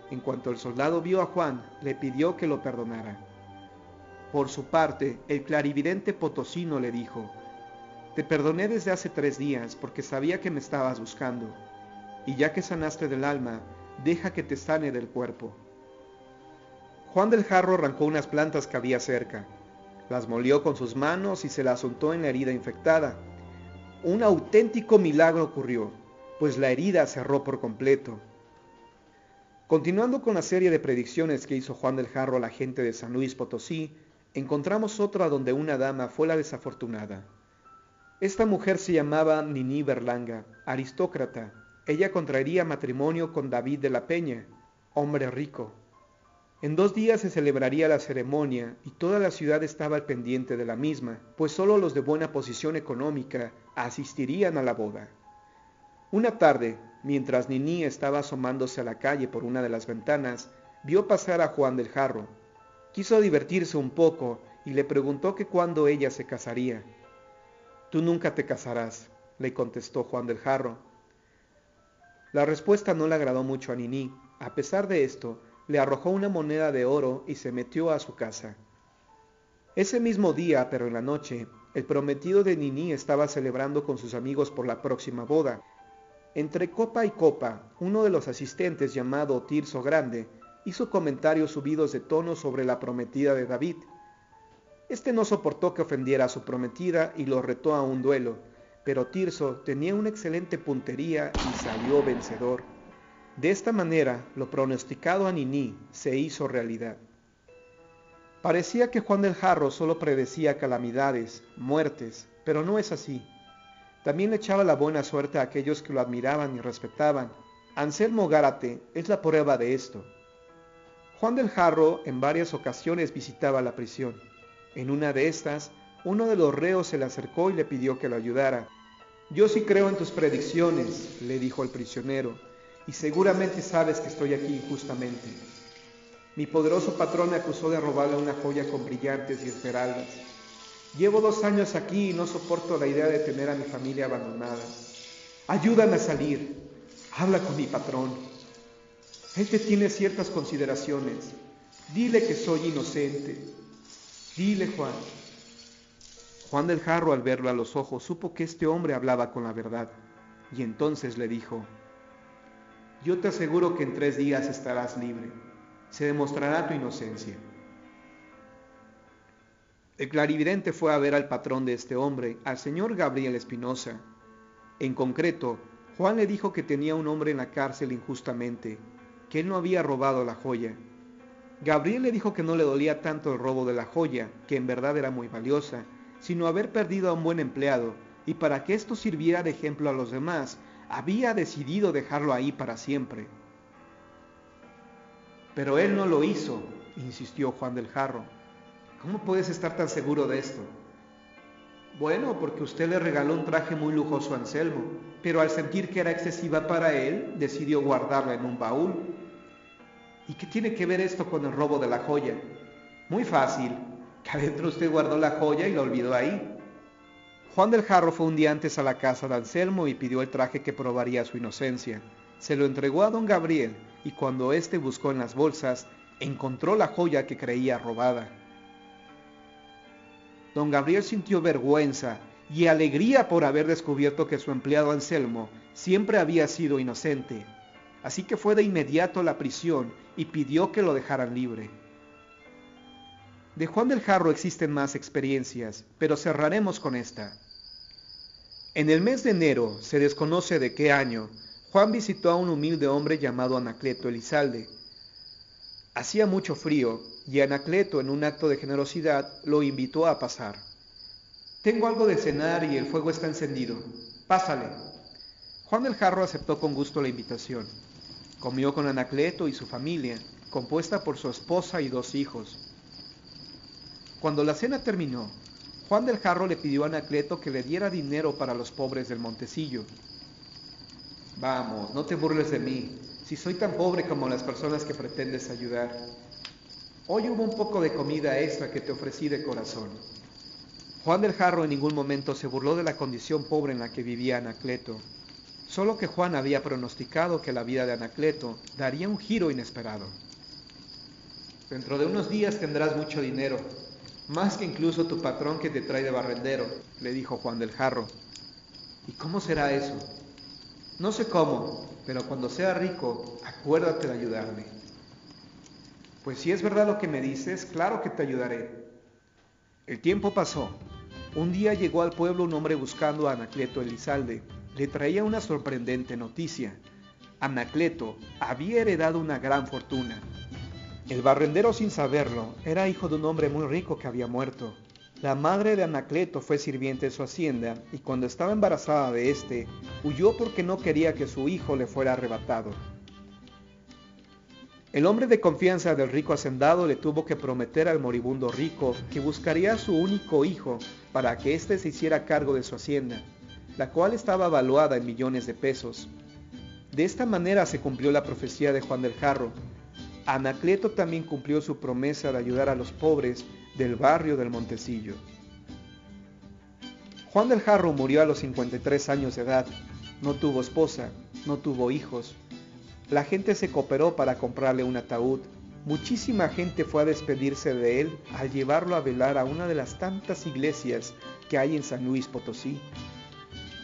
[SPEAKER 2] En cuanto el soldado vio a Juan, le pidió que lo perdonara. Por su parte, el clarividente potosino le dijo: «Te perdoné desde hace 3 días porque sabía que me estabas buscando, y ya que sanaste del alma, deja que te sane del cuerpo». Juan del Jarro arrancó unas plantas que había cerca, las molió con sus manos y se las untó en la herida infectada. Un auténtico milagro ocurrió, pues la herida cerró por completo. Continuando con la serie de predicciones que hizo Juan del Jarro a la gente de San Luis Potosí, encontramos otra donde una dama fue la desafortunada. Esta mujer se llamaba Niní Berlanga, aristócrata. Ella contraería matrimonio con David de la Peña, hombre rico. En 2 días se celebraría la ceremonia y toda la ciudad estaba al pendiente de la misma, pues solo los de buena posición económica asistirían a la boda. Una tarde, Mientras Niní estaba asomándose a la calle por una de las ventanas, vio pasar a Juan del Jarro. Quiso divertirse un poco y le preguntó que cuándo ella se casaría. «Tú nunca te casarás», le contestó Juan del Jarro. La respuesta no le agradó mucho a Niní. A pesar de esto, le arrojó una moneda de oro y se metió a su casa. Ese mismo día, pero en la noche, el prometido de Niní estaba celebrando con sus amigos por la próxima boda. Entre copa y copa, uno de los asistentes, llamado Tirso Grande, hizo comentarios subidos de tono sobre la prometida de David. Este no soportó que ofendiera a su prometida y lo retó a un duelo, pero Tirso tenía una excelente puntería y salió vencedor. De esta manera, lo pronosticado a Niní se hizo realidad. Parecía que Juan del Jarro solo predecía calamidades, muertes, pero no es así. También le echaba la buena suerte a aquellos que lo admiraban y respetaban. Anselmo Gárate es la prueba de esto. Juan del Jarro en varias ocasiones visitaba la prisión. En una de estas, uno de los reos se le acercó y le pidió que lo ayudara. «Yo sí creo en tus predicciones», le dijo el prisionero, «y seguramente sabes que estoy aquí injustamente. Mi poderoso patrón me acusó de robarle una joya con brillantes y esmeraldas. Llevo 2 años aquí y no soporto la idea de tener a mi familia abandonada. Ayúdame a salir. Habla con mi patrón. Él te tiene ciertas consideraciones. Dile que soy inocente. Dile, Juan». Juan del Jarro, al verlo a los ojos, supo que este hombre hablaba con la verdad, y entonces le dijo: «Yo te aseguro que en 3 días estarás libre. Se demostrará tu inocencia». El clarividente fue a ver al patrón de este hombre, al señor Gabriel Espinosa. En concreto, Juan le dijo que tenía un hombre en la cárcel injustamente, que él no había robado la joya. Gabriel le dijo que no le dolía tanto el robo de la joya, que en verdad era muy valiosa, sino haber perdido a un buen empleado, y para que esto sirviera de ejemplo a los demás, había decidido dejarlo ahí para siempre. «Pero él no lo hizo», insistió Juan del Jarro. «¿Cómo puedes estar tan seguro de esto?» «Bueno, porque usted le regaló un traje muy lujoso a Anselmo, pero al sentir que era excesiva para él, decidió guardarla en un baúl». «¿Y qué tiene que ver esto con el robo de la joya?» «Muy fácil, que adentro usted guardó la joya y la olvidó ahí». Juan del Jarro fue un día antes a la casa de Anselmo y pidió el traje que probaría su inocencia. Se lo entregó a don Gabriel, y cuando éste buscó en las bolsas, encontró la joya que creía robada. Don Gabriel sintió vergüenza y alegría por haber descubierto que su empleado Anselmo siempre había sido inocente. Así que fue de inmediato a la prisión y pidió que lo dejaran libre. De Juan del Jarro existen más experiencias, pero cerraremos con esta. En el mes de enero, se desconoce de qué año, Juan visitó a un humilde hombre llamado Anacleto Elizalde. Hacía mucho frío, y Anacleto, en un acto de generosidad, lo invitó a pasar. «Tengo algo de cenar y el fuego está encendido. Pásale». Juan del Jarro aceptó con gusto la invitación. Comió con Anacleto y su familia, compuesta por su esposa y 2 hijos. Cuando la cena terminó, Juan del Jarro le pidió a Anacleto que le diera dinero para los pobres del Montecillo. «Vamos, no te burles de mí, si soy tan pobre como las personas que pretendes ayudar. Hoy hubo un poco de comida extra que te ofrecí de corazón». Juan del Jarro en ningún momento se burló de la condición pobre en la que vivía Anacleto, solo que Juan había pronosticado que la vida de Anacleto daría un giro inesperado. «Dentro de unos días tendrás mucho dinero, más que incluso tu patrón que te trae de barrendero», le dijo Juan del Jarro. «¿Y cómo será eso?» «No sé cómo, pero cuando sea rico, acuérdate de ayudarme». «Pues si es verdad lo que me dices, claro que te ayudaré». El tiempo pasó. Un día llegó al pueblo un hombre buscando a Anacleto Elizalde. Le traía una sorprendente noticia. Anacleto había heredado una gran fortuna. El barrendero, sin saberlo, era hijo de un hombre muy rico que había muerto. La madre de Anacleto fue sirviente en su hacienda y cuando estaba embarazada de éste, huyó porque no quería que su hijo le fuera arrebatado. El hombre de confianza del rico hacendado le tuvo que prometer al moribundo rico que buscaría a su único hijo para que éste se hiciera cargo de su hacienda, la cual estaba valuada en millones de pesos. De esta manera se cumplió la profecía de Juan del Jarro. Anacleto también cumplió su promesa de ayudar a los pobres del barrio del Montecillo. Juan del Jarro murió a los 53 años de edad. No tuvo esposa, no tuvo hijos. La gente se cooperó para comprarle un ataúd. Muchísima gente fue a despedirse de él al llevarlo a velar a una de las tantas iglesias que hay en San Luis Potosí.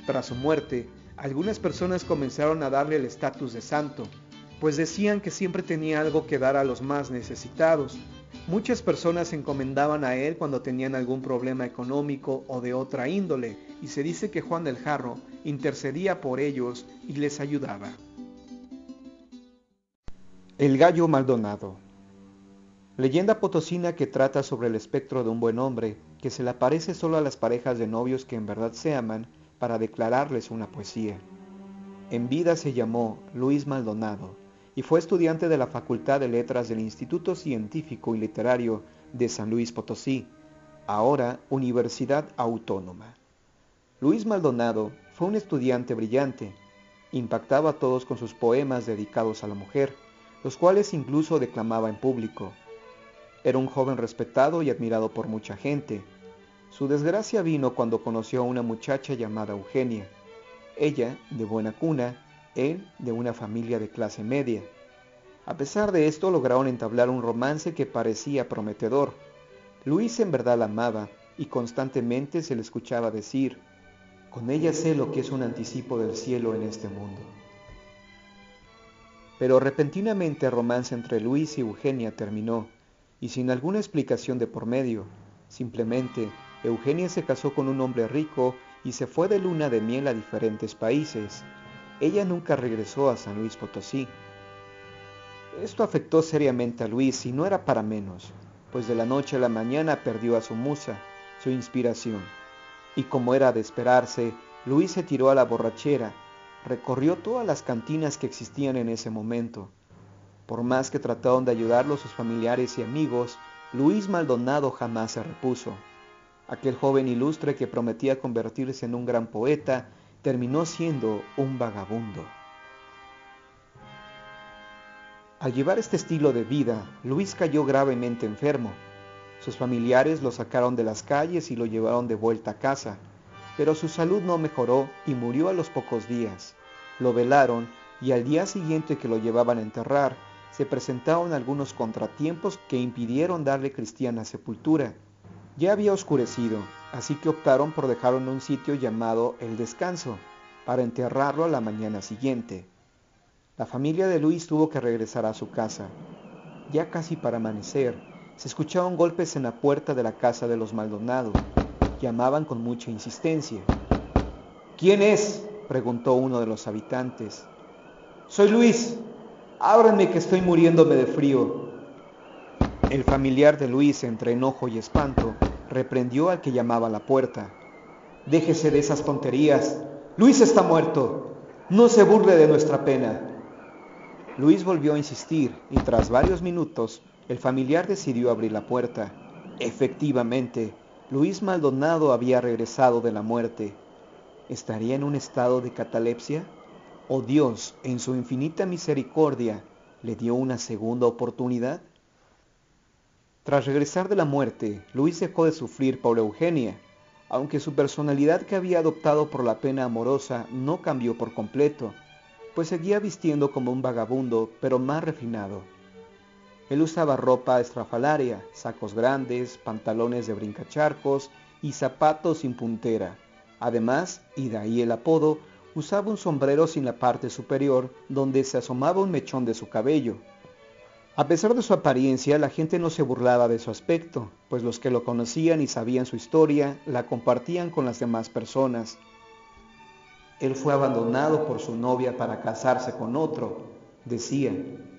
[SPEAKER 2] Tras su muerte, algunas personas comenzaron a darle el estatus de santo, pues decían que siempre tenía algo que dar a los más necesitados. Muchas personas se encomendaban a él cuando tenían algún problema económico o de otra índole, y se dice que Juan del Jarro intercedía por ellos y les ayudaba. El gallo Maldonado. Leyenda potosina que trata sobre el espectro de un buen hombre que se le aparece solo a las parejas de novios que en verdad se aman para declararles una poesía. En vida se llamó Luis Maldonado y fue estudiante de la Facultad de Letras del Instituto Científico y Literario de San Luis Potosí, ahora Universidad Autónoma. Luis Maldonado fue un estudiante brillante. Impactaba a todos con sus poemas dedicados a la mujer, los cuales incluso declamaba en público. Era un joven respetado y admirado por mucha gente. Su desgracia vino cuando conoció a una muchacha llamada Eugenia. Ella, de buena cuna, él, de una familia de clase media. A pesar de esto, lograron entablar un romance que parecía prometedor. Luis en verdad la amaba y constantemente se le escuchaba decir: «Con ella sé lo que es un anticipo del cielo en este mundo». Pero repentinamente el romance entre Luis y Eugenia terminó, y sin alguna explicación de por medio. Simplemente, Eugenia se casó con un hombre rico y se fue de luna de miel a diferentes países. Ella nunca regresó a San Luis Potosí. Esto afectó seriamente a Luis y no era para menos, pues de la noche a la mañana perdió a su musa, su inspiración. Y como era de esperarse, Luis se tiró a la borrachera, recorrió todas las cantinas que existían en ese momento. Por más que trataron de ayudarlo sus familiares y amigos, Luis Maldonado jamás se repuso. Aquel joven ilustre que prometía convertirse en un gran poeta, terminó siendo un vagabundo. Al llevar este estilo de vida, Luis cayó gravemente enfermo. Sus familiares lo sacaron de las calles y lo llevaron de vuelta a casa, pero su salud no mejoró y murió a los pocos días. Lo velaron y al día siguiente que lo llevaban a enterrar, se presentaron algunos contratiempos que impidieron darle cristiana sepultura. Ya había oscurecido, así que optaron por dejarlo en un sitio llamado El Descanso, para enterrarlo a la mañana siguiente. La familia de Luis tuvo que regresar a su casa. Ya casi para amanecer, se escuchaban golpes en la puerta de la casa de los Maldonado. Llamaban con mucha insistencia. «¿Quién es?», preguntó uno de los habitantes. «Soy Luis. Ábranme que estoy muriéndome de frío». El familiar de Luis, entre enojo y espanto, reprendió al que llamaba a la puerta. «Déjese de esas tonterías. Luis está muerto. No se burle de nuestra pena». Luis volvió a insistir y tras varios minutos, el familiar decidió abrir la puerta. Efectivamente, Luis Maldonado había regresado de la muerte. ¿Estaría en un estado de catalepsia? ¿O Dios, en su infinita misericordia, le dio una segunda oportunidad? Tras regresar de la muerte, Luis dejó de sufrir por Eugenia, aunque su personalidad que había adoptado por la pena amorosa no cambió por completo, pues seguía vistiendo como un vagabundo, pero más refinado. Él usaba ropa estrafalaria, sacos grandes, pantalones de brincacharcos y zapatos sin puntera. Además, y de ahí el apodo, usaba un sombrero sin la parte superior, donde se asomaba un mechón de su cabello. A pesar de su apariencia, la gente no se burlaba de su aspecto, pues los que lo conocían y sabían su historia, la compartían con las demás personas. Él fue abandonado por su novia para casarse con otro, decían.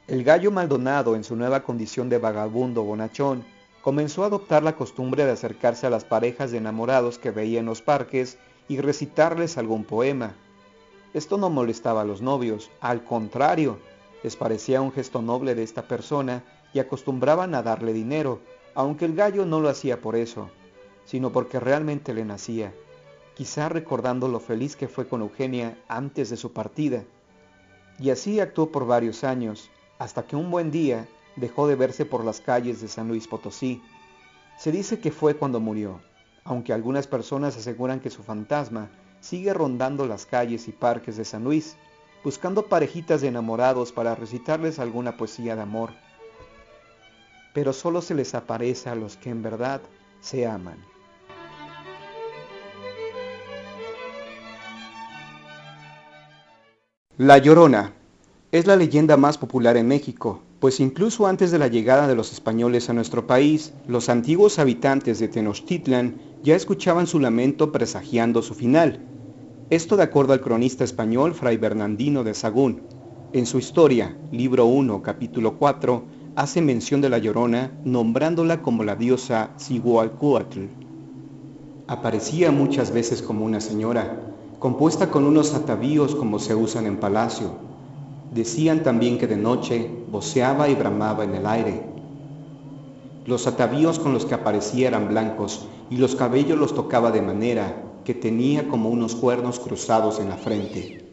[SPEAKER 2] El gallo Maldonado, en su nueva condición de vagabundo bonachón, comenzó a adoptar la costumbre de acercarse a las parejas de enamorados que veía en los parques y recitarles algún poema. Esto no molestaba a los novios, al contrario, les parecía un gesto noble de esta persona y acostumbraban a darle dinero, aunque el gallo no lo hacía por eso, sino porque realmente le nacía, quizá recordando lo feliz que fue con Eugenia antes de su partida. Y así actuó por varios años, hasta que un buen día dejó de verse por las calles de San Luis Potosí. Se dice que fue cuando murió, aunque algunas personas aseguran que su fantasma sigue rondando las calles y parques de San Luis, buscando parejitas de enamorados para recitarles alguna poesía de amor. Pero solo se les aparece a los que en verdad se aman. La Llorona es la leyenda más popular en México, pues incluso antes de la llegada de los españoles a nuestro país, los antiguos habitantes de Tenochtitlan ya escuchaban su lamento presagiando su final. Esto de acuerdo al cronista español Fray Bernardino de Sahagún. En su historia, libro 1, capítulo 4, hace mención de la Llorona, nombrándola como la diosa Cihualcóatl. Aparecía muchas veces como una señora, compuesta con unos atavíos como se usan en palacio. Decían también que de noche voceaba y bramaba en el aire. Los atavíos con los que aparecía eran blancos y los cabellos los tocaba de manera que tenía como unos cuernos cruzados en la frente.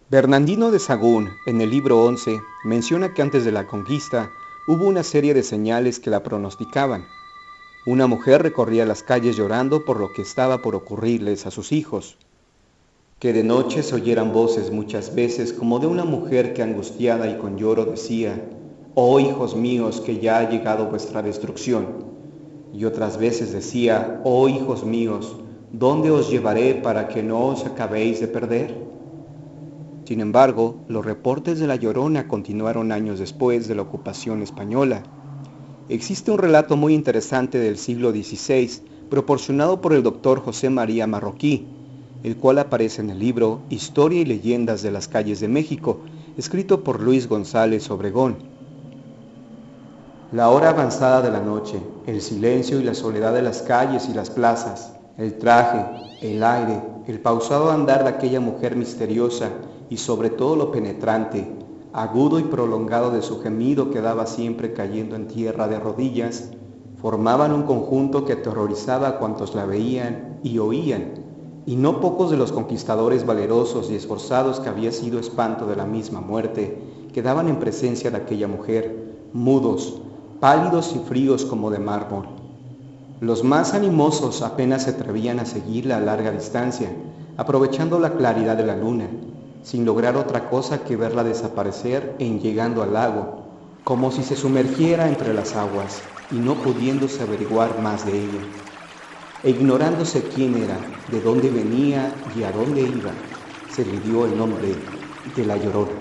[SPEAKER 2] Bernardino de Sahagún, en el libro 11, menciona que antes de la conquista hubo una serie de señales que la pronosticaban. Una mujer recorría las calles llorando por lo que estaba por ocurrirles a sus hijos. Que de noche se oyeran voces muchas veces como de una mujer que angustiada y con lloro decía: «Oh hijos míos, que ya ha llegado vuestra destrucción». Y otras veces decía: «Oh hijos míos, ¿dónde os llevaré para que no os acabéis de perder?». Sin embargo, los reportes de la Llorona continuaron años después de la ocupación española. Existe un relato muy interesante del siglo XVI, proporcionado por el doctor José María Marroquí, el cual aparece en el libro Historia y leyendas de las calles de México, escrito por Luis González Obregón. La hora avanzada de la noche, el silencio y la soledad de las calles y las plazas, el traje, el aire, el pausado andar de aquella mujer misteriosa y sobre todo lo penetrante, agudo y prolongado de su gemido que daba siempre cayendo en tierra de rodillas, formaban un conjunto que aterrorizaba a cuantos la veían y oían, y no pocos de los conquistadores valerosos y esforzados que había sido espanto de la misma muerte, quedaban en presencia de aquella mujer, mudos, pálidos y fríos como de mármol. Los más animosos apenas se atrevían a seguirla a larga distancia, aprovechando la claridad de la luna, sin lograr otra cosa que verla desaparecer en llegando al lago, como si se sumergiera entre las aguas, y no pudiéndose averiguar más de ella. E ignorándose quién era, de dónde venía y a dónde iba, se le dio el nombre de la Llorona.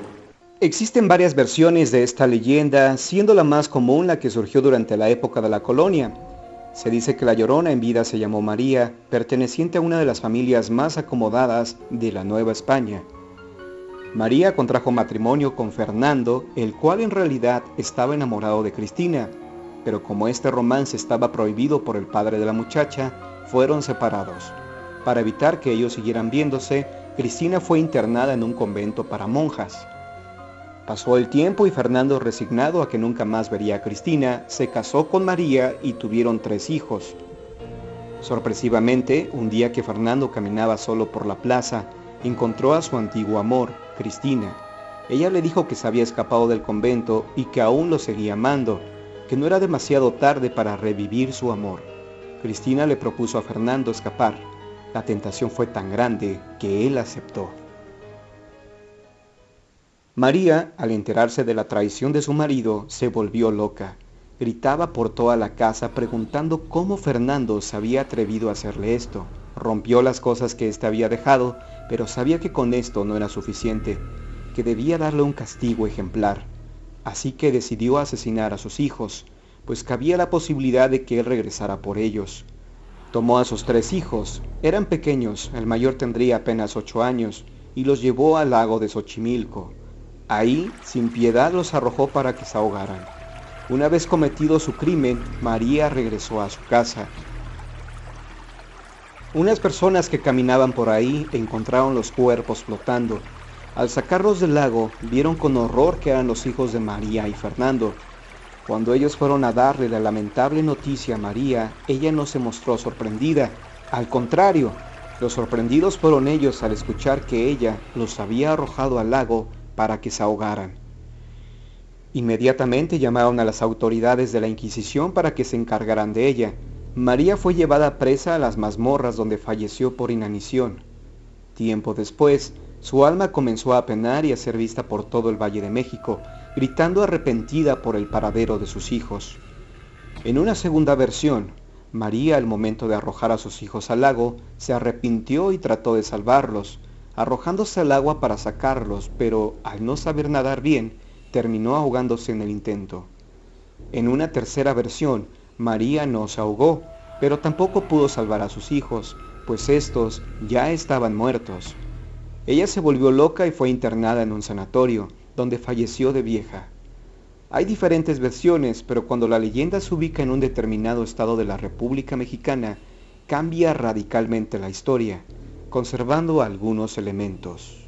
[SPEAKER 2] Existen varias versiones de esta leyenda, siendo la más común la que surgió durante la época de la colonia. Se dice que la Llorona en vida se llamó María, perteneciente a una de las familias más acomodadas de la Nueva España. María contrajo matrimonio con Fernando, el cual en realidad estaba enamorado de Cristina, pero como este romance estaba prohibido por el padre de la muchacha, fueron separados. Para evitar que ellos siguieran viéndose, Cristina fue internada en un convento para monjas. Pasó el tiempo y Fernando, resignado a que nunca más vería a Cristina, se casó con María y tuvieron 3 hijos. Sorpresivamente, un día que Fernando caminaba solo por la plaza, encontró a su antiguo amor, Cristina. Ella le dijo que se había escapado del convento y que aún lo seguía amando, que no era demasiado tarde para revivir su amor. Cristina le propuso a Fernando escapar. La tentación fue tan grande que él aceptó. María, al enterarse de la traición de su marido, se volvió loca. Gritaba por toda la casa preguntando cómo Fernando se había atrevido a hacerle esto. Rompió las cosas que éste había dejado, pero sabía que con esto no era suficiente, que debía darle un castigo ejemplar. Así que decidió asesinar a sus hijos, pues cabía la posibilidad de que él regresara por ellos. Tomó a sus 3 hijos, eran pequeños, el mayor tendría apenas 8 años, y los llevó al lago de Xochimilco. Ahí, sin piedad, los arrojó para que se ahogaran. Una vez cometido su crimen, María regresó a su casa. Unas personas que caminaban por ahí encontraron los cuerpos flotando. Al sacarlos del lago, vieron con horror que eran los hijos de María y Fernando. Cuando ellos fueron a darle la lamentable noticia a María, ella no se mostró sorprendida. Al contrario, los sorprendidos fueron ellos al escuchar que ella los había arrojado al lago para que se ahogaran. Inmediatamente llamaron a las autoridades de la Inquisición para que se encargaran de ella. María fue llevada presa a las mazmorras donde falleció por inanición. Tiempo después, su alma comenzó a penar y a ser vista por todo el Valle de México, gritando arrepentida por el paradero de sus hijos. En una segunda versión, María, al momento de arrojar a sus hijos al lago, se arrepintió y trató de salvarlos, arrojándose al agua para sacarlos, pero al no saber nadar bien, terminó ahogándose en el intento. En una tercera versión, María no se ahogó, pero tampoco pudo salvar a sus hijos, pues estos ya estaban muertos. Ella se volvió loca y fue internada en un sanatorio, donde falleció de vieja. Hay diferentes versiones, pero cuando la leyenda se ubica en un determinado estado de la República Mexicana, cambia radicalmente la historia, conservando algunos elementos.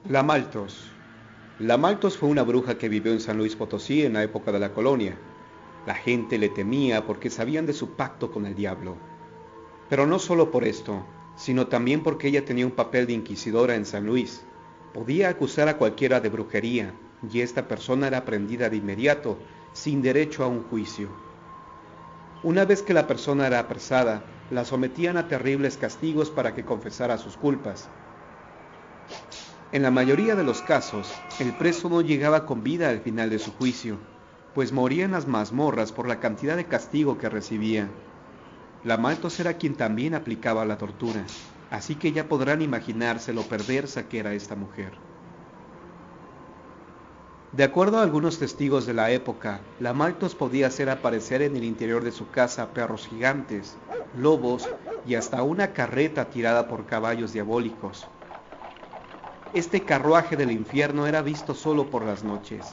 [SPEAKER 2] La Maltos. La Maltos fue una bruja que vivió en San Luis Potosí en la época de la colonia. La gente le temía porque sabían de su pacto con el diablo. Pero no solo por esto, sino también porque ella tenía un papel de inquisidora en San Luis. Podía acusar a cualquiera de brujería, y esta persona era prendida de inmediato, sin derecho a un juicio. Una vez que la persona era apresada, la sometían a terribles castigos para que confesara sus culpas. En la mayoría de los casos, el preso no llegaba con vida al final de su juicio, pues moría en las mazmorras por la cantidad de castigo que recibía. La Maltos era quien también aplicaba la tortura, así que ya podrán imaginarse lo perversa que era esta mujer. De acuerdo a algunos testigos de la época, la Maltos podía hacer aparecer en el interior de su casa perros gigantes, lobos y hasta una carreta tirada por caballos diabólicos. Este carruaje del infierno era visto solo por las noches.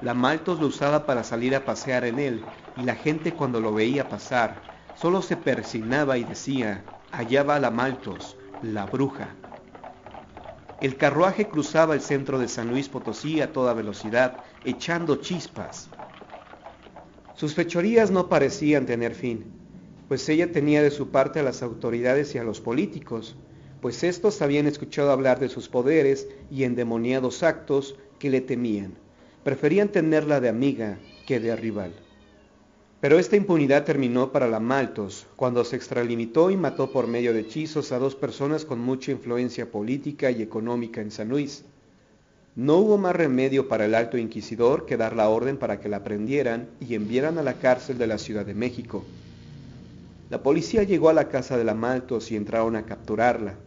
[SPEAKER 2] La Maltos lo usaba para salir a pasear en él, y la gente cuando lo veía pasar, solo se persignaba y decía, allá va la Maltos, la bruja. El carruaje cruzaba el centro de San Luis Potosí a toda velocidad, echando chispas. Sus fechorías no parecían tener fin, pues ella tenía de su parte a las autoridades y a los políticos, pues éstos habían escuchado hablar de sus poderes y endemoniados actos que le temían. Preferían tenerla de amiga que de rival. Pero esta impunidad terminó para la Maltos, cuando se extralimitó y mató por medio de hechizos a 2 personas con mucha influencia política y económica en San Luis. No hubo más remedio para el alto inquisidor que dar la orden para que la prendieran y enviaran a la cárcel de la Ciudad de México. La policía llegó a la casa de la Maltos y entraron a capturarla.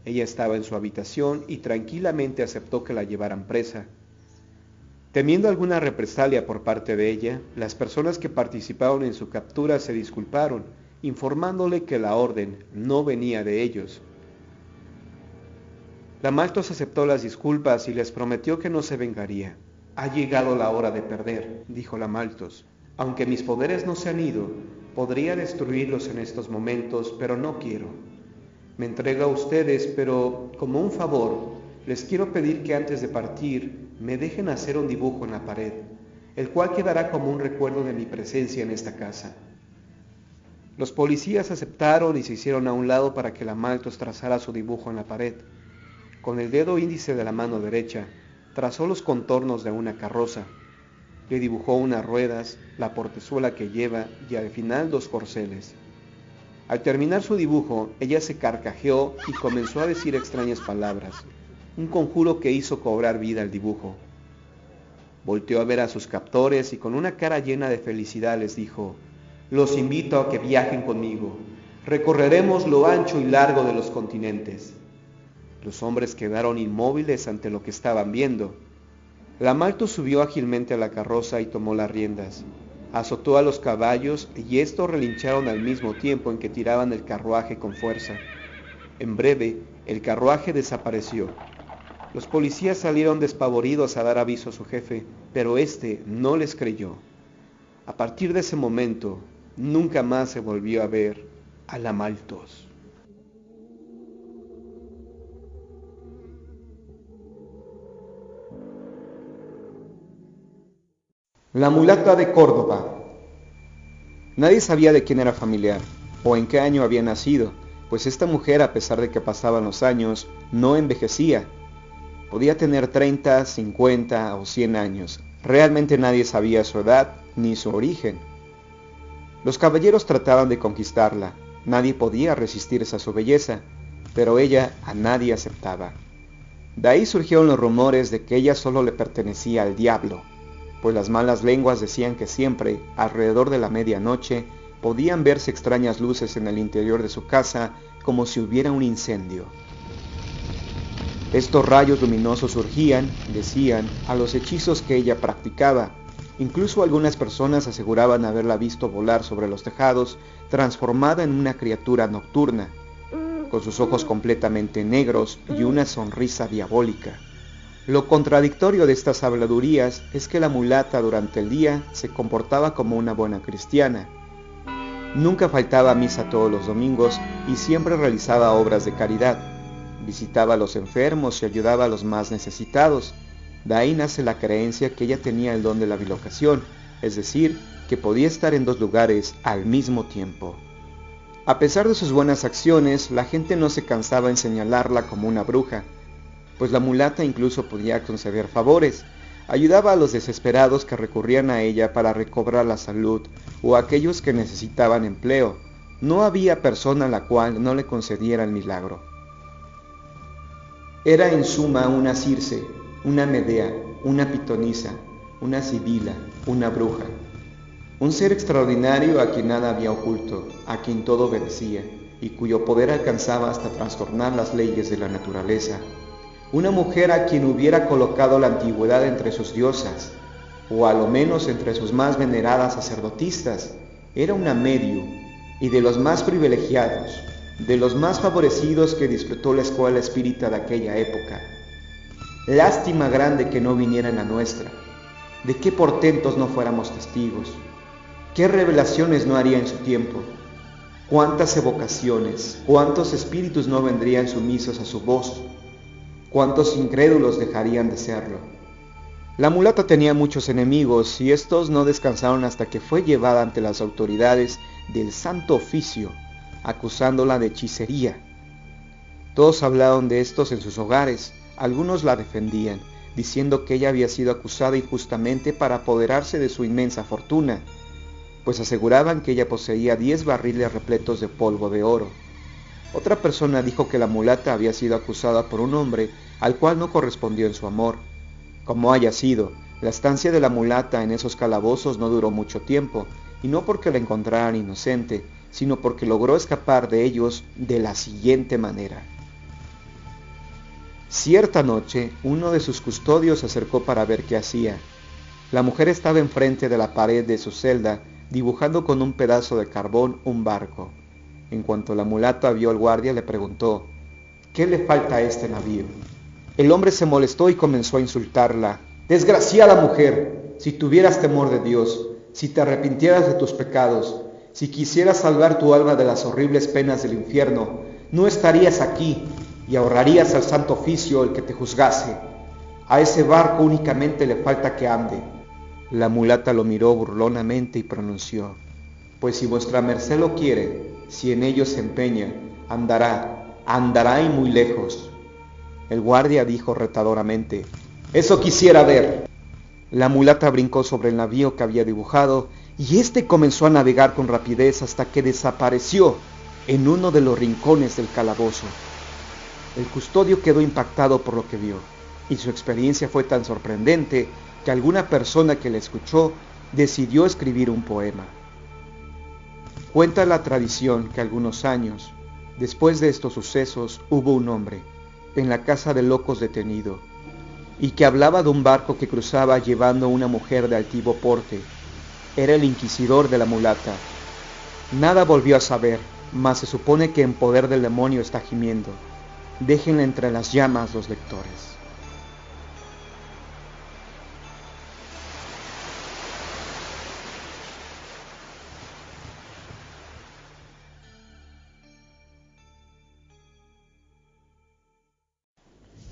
[SPEAKER 2] Ella estaba en su habitación y tranquilamente aceptó que la llevaran presa. Temiendo alguna represalia por parte de ella, las personas que participaron en su captura se disculparon, informándole que la orden no venía de ellos. La Maltos aceptó las disculpas y les prometió que no se vengaría. Ha llegado la hora de perder, dijo la Maltos. Aunque mis poderes no se han ido, podría destruirlos en estos momentos, pero no quiero. Me entrego a ustedes, pero como un favor, les quiero pedir que antes de partir me dejen hacer un dibujo en la pared, el cual quedará como un recuerdo de mi presencia en esta casa. Los policías aceptaron y se hicieron a un lado para que la Maltos trazara su dibujo en la pared. Con el dedo índice de la mano derecha, trazó los contornos de una carroza. Le dibujó unas ruedas, la portezuela que lleva y al final 2 corceles. Al terminar su dibujo, ella se carcajeó y comenzó a decir extrañas palabras, un conjuro que hizo cobrar vida al dibujo. Volteó a ver a sus captores y con una cara llena de felicidad les dijo, «Los invito a que viajen conmigo. Recorreremos lo ancho y largo de los continentes». Los hombres quedaron inmóviles ante lo que estaban viendo. La Maltos subió ágilmente a la carroza y tomó las riendas. Azotó a los caballos y estos relincharon al mismo tiempo en que tiraban el carruaje con fuerza. En breve, el carruaje desapareció. Los policías salieron despavoridos a dar aviso a su jefe, pero éste no les creyó. A partir de ese momento, nunca más se volvió a ver a la Maltos. La mulata de Córdoba. Nadie sabía de quién era familiar o en qué año había nacido, pues esta mujer, a pesar de que pasaban los años, no envejecía. Podía tener 30, 50 o 100 años. Realmente nadie sabía su edad ni su origen. Los caballeros trataban de conquistarla. Nadie podía resistirse a su belleza, pero ella a nadie aceptaba. De ahí surgieron los rumores de que ella solo le pertenecía al diablo, pues las malas lenguas decían que siempre, alrededor de la medianoche, podían verse extrañas luces en el interior de su casa como si hubiera un incendio. Estos rayos luminosos surgían, decían, a los hechizos que ella practicaba. Incluso algunas personas aseguraban haberla visto volar sobre los tejados, transformada en una criatura nocturna, con sus ojos completamente negros y una sonrisa diabólica. Lo contradictorio de estas habladurías es que la mulata durante el día se comportaba como una buena cristiana. Nunca faltaba a misa todos los domingos y siempre realizaba obras de caridad. Visitaba a los enfermos y ayudaba a los más necesitados. De ahí nace la creencia que ella tenía el don de la bilocación, es decir, que podía estar en dos lugares al mismo tiempo. A pesar de sus buenas acciones, la gente no se cansaba en señalarla como una bruja, pues la mulata incluso podía conceder favores. Ayudaba a los desesperados que recurrían a ella para recobrar la salud o a aquellos que necesitaban empleo. No había persona a la cual no le concediera el milagro. Era en suma una Circe, una Medea, una pitonisa, una sibila, una bruja. Un ser extraordinario a quien nada había oculto, a quien todo obedecía, y cuyo poder alcanzaba hasta trastornar las leyes de la naturaleza. Una mujer a quien hubiera colocado la antigüedad entre sus diosas, o a lo menos entre sus más veneradas sacerdotisas. Era una medium, y de los más privilegiados, de los más favorecidos que disfrutó la escuela espírita de aquella época. Lástima grande que no viniera en la nuestra. De qué portentos no fuéramos testigos. ¿Qué revelaciones no haría en su tiempo? ¿Cuántas evocaciones, cuántos espíritus no vendrían sumisos a su voz? ¿Cuántos incrédulos dejarían de serlo? La mulata tenía muchos enemigos y estos no descansaron hasta que fue llevada ante las autoridades del Santo Oficio, acusándola de hechicería. Todos hablaron de estos en sus hogares, algunos la defendían, diciendo que ella había sido acusada injustamente para apoderarse de su inmensa fortuna, pues aseguraban que ella poseía 10 barriles repletos de polvo de oro. Otra persona dijo que la mulata había sido acusada por un hombre al cual no correspondió en su amor. Como haya sido, la estancia de la mulata en esos calabozos no duró mucho tiempo, y no porque la encontraran inocente, sino porque logró escapar de ellos de la siguiente manera. Cierta noche, uno de sus custodios se acercó para ver qué hacía. La mujer estaba enfrente de la pared de su celda, dibujando con un pedazo de carbón un barco. En cuanto la mulata vio al guardia, le preguntó: ¿qué le falta a este navío? El hombre se molestó y comenzó a insultarla. Desgraciada mujer, si tuvieras temor de Dios, si te arrepintieras de tus pecados, si quisieras salvar tu alma de las horribles penas del infierno, no estarías aquí y ahorrarías al Santo Oficio el que te juzgase. A ese barco únicamente le falta que ande. La mulata lo miró burlonamente y pronunció: pues si vuestra merced lo quiere, si en ello se empeña, andará y muy lejos. El guardia dijo retadoramente: eso quisiera ver. La mulata brincó sobre el navío que había dibujado y éste comenzó a navegar con rapidez hasta que desapareció en uno de los rincones del calabozo. El custodio quedó impactado por lo que vio, y su experiencia fue tan sorprendente que alguna persona que la escuchó decidió escribir un poema. Cuenta la tradición que algunos años después de estos sucesos hubo un hombre en la casa de locos detenido, y que hablaba de un barco que cruzaba llevando a una mujer de altivo porte. Era el inquisidor de la mulata. Nada volvió a saber, mas se supone que en poder del demonio está gimiendo. Déjenla entre las llamas los lectores.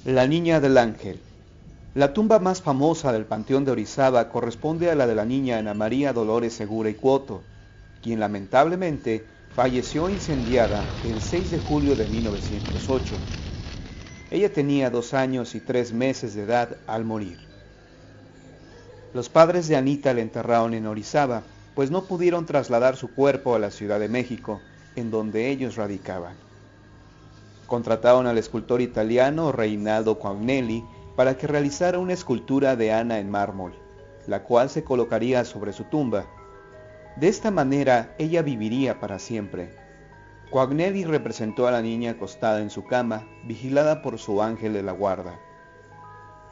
[SPEAKER 2] La niña del ángel. La tumba más famosa del Panteón de Orizaba corresponde a la de la niña Ana María Dolores Segura y Cuoto, quien lamentablemente falleció incendiada el 6 de julio de 1908. Ella tenía 2 años y 3 meses de edad al morir. Los padres de Anita la enterraron en Orizaba, pues no pudieron trasladar su cuerpo a la Ciudad de México, en donde ellos radicaban. Contrataron al escultor italiano Reinaldo Coagnelli para que realizara una escultura de Ana en mármol, la cual se colocaría sobre su tumba. De esta manera ella viviría para siempre. Coagnelli representó a la niña acostada en su cama, vigilada por su ángel de la guarda.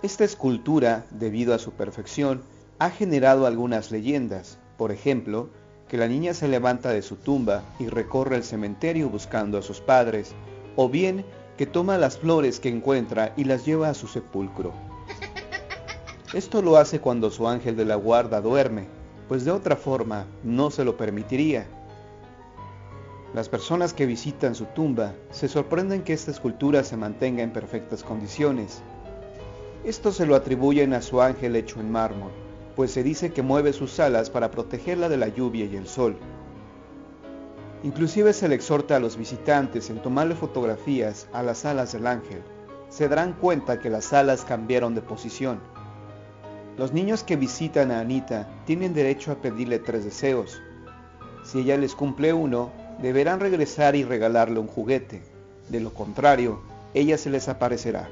[SPEAKER 2] Esta escultura, debido a su perfección, ha generado algunas leyendas. Por ejemplo, que la niña se levanta de su tumba y recorre el cementerio buscando a sus padres, o bien que toma las flores que encuentra y las lleva a su sepulcro. Esto lo hace cuando su ángel de la guarda duerme, pues de otra forma no se lo permitiría. Las personas que visitan su tumba se sorprenden que esta escultura se mantenga en perfectas condiciones. Esto se lo atribuyen a su ángel hecho en mármol, pues se dice que mueve sus alas para protegerla de la lluvia y el sol. Inclusive se le exhorta a los visitantes en tomarle fotografías a las alas del ángel. Se darán cuenta que las alas cambiaron de posición. Los niños que visitan a Anita tienen derecho a pedirle 3 deseos. Si ella les cumple uno, deberán regresar y regalarle un juguete. De lo contrario, ella se les aparecerá.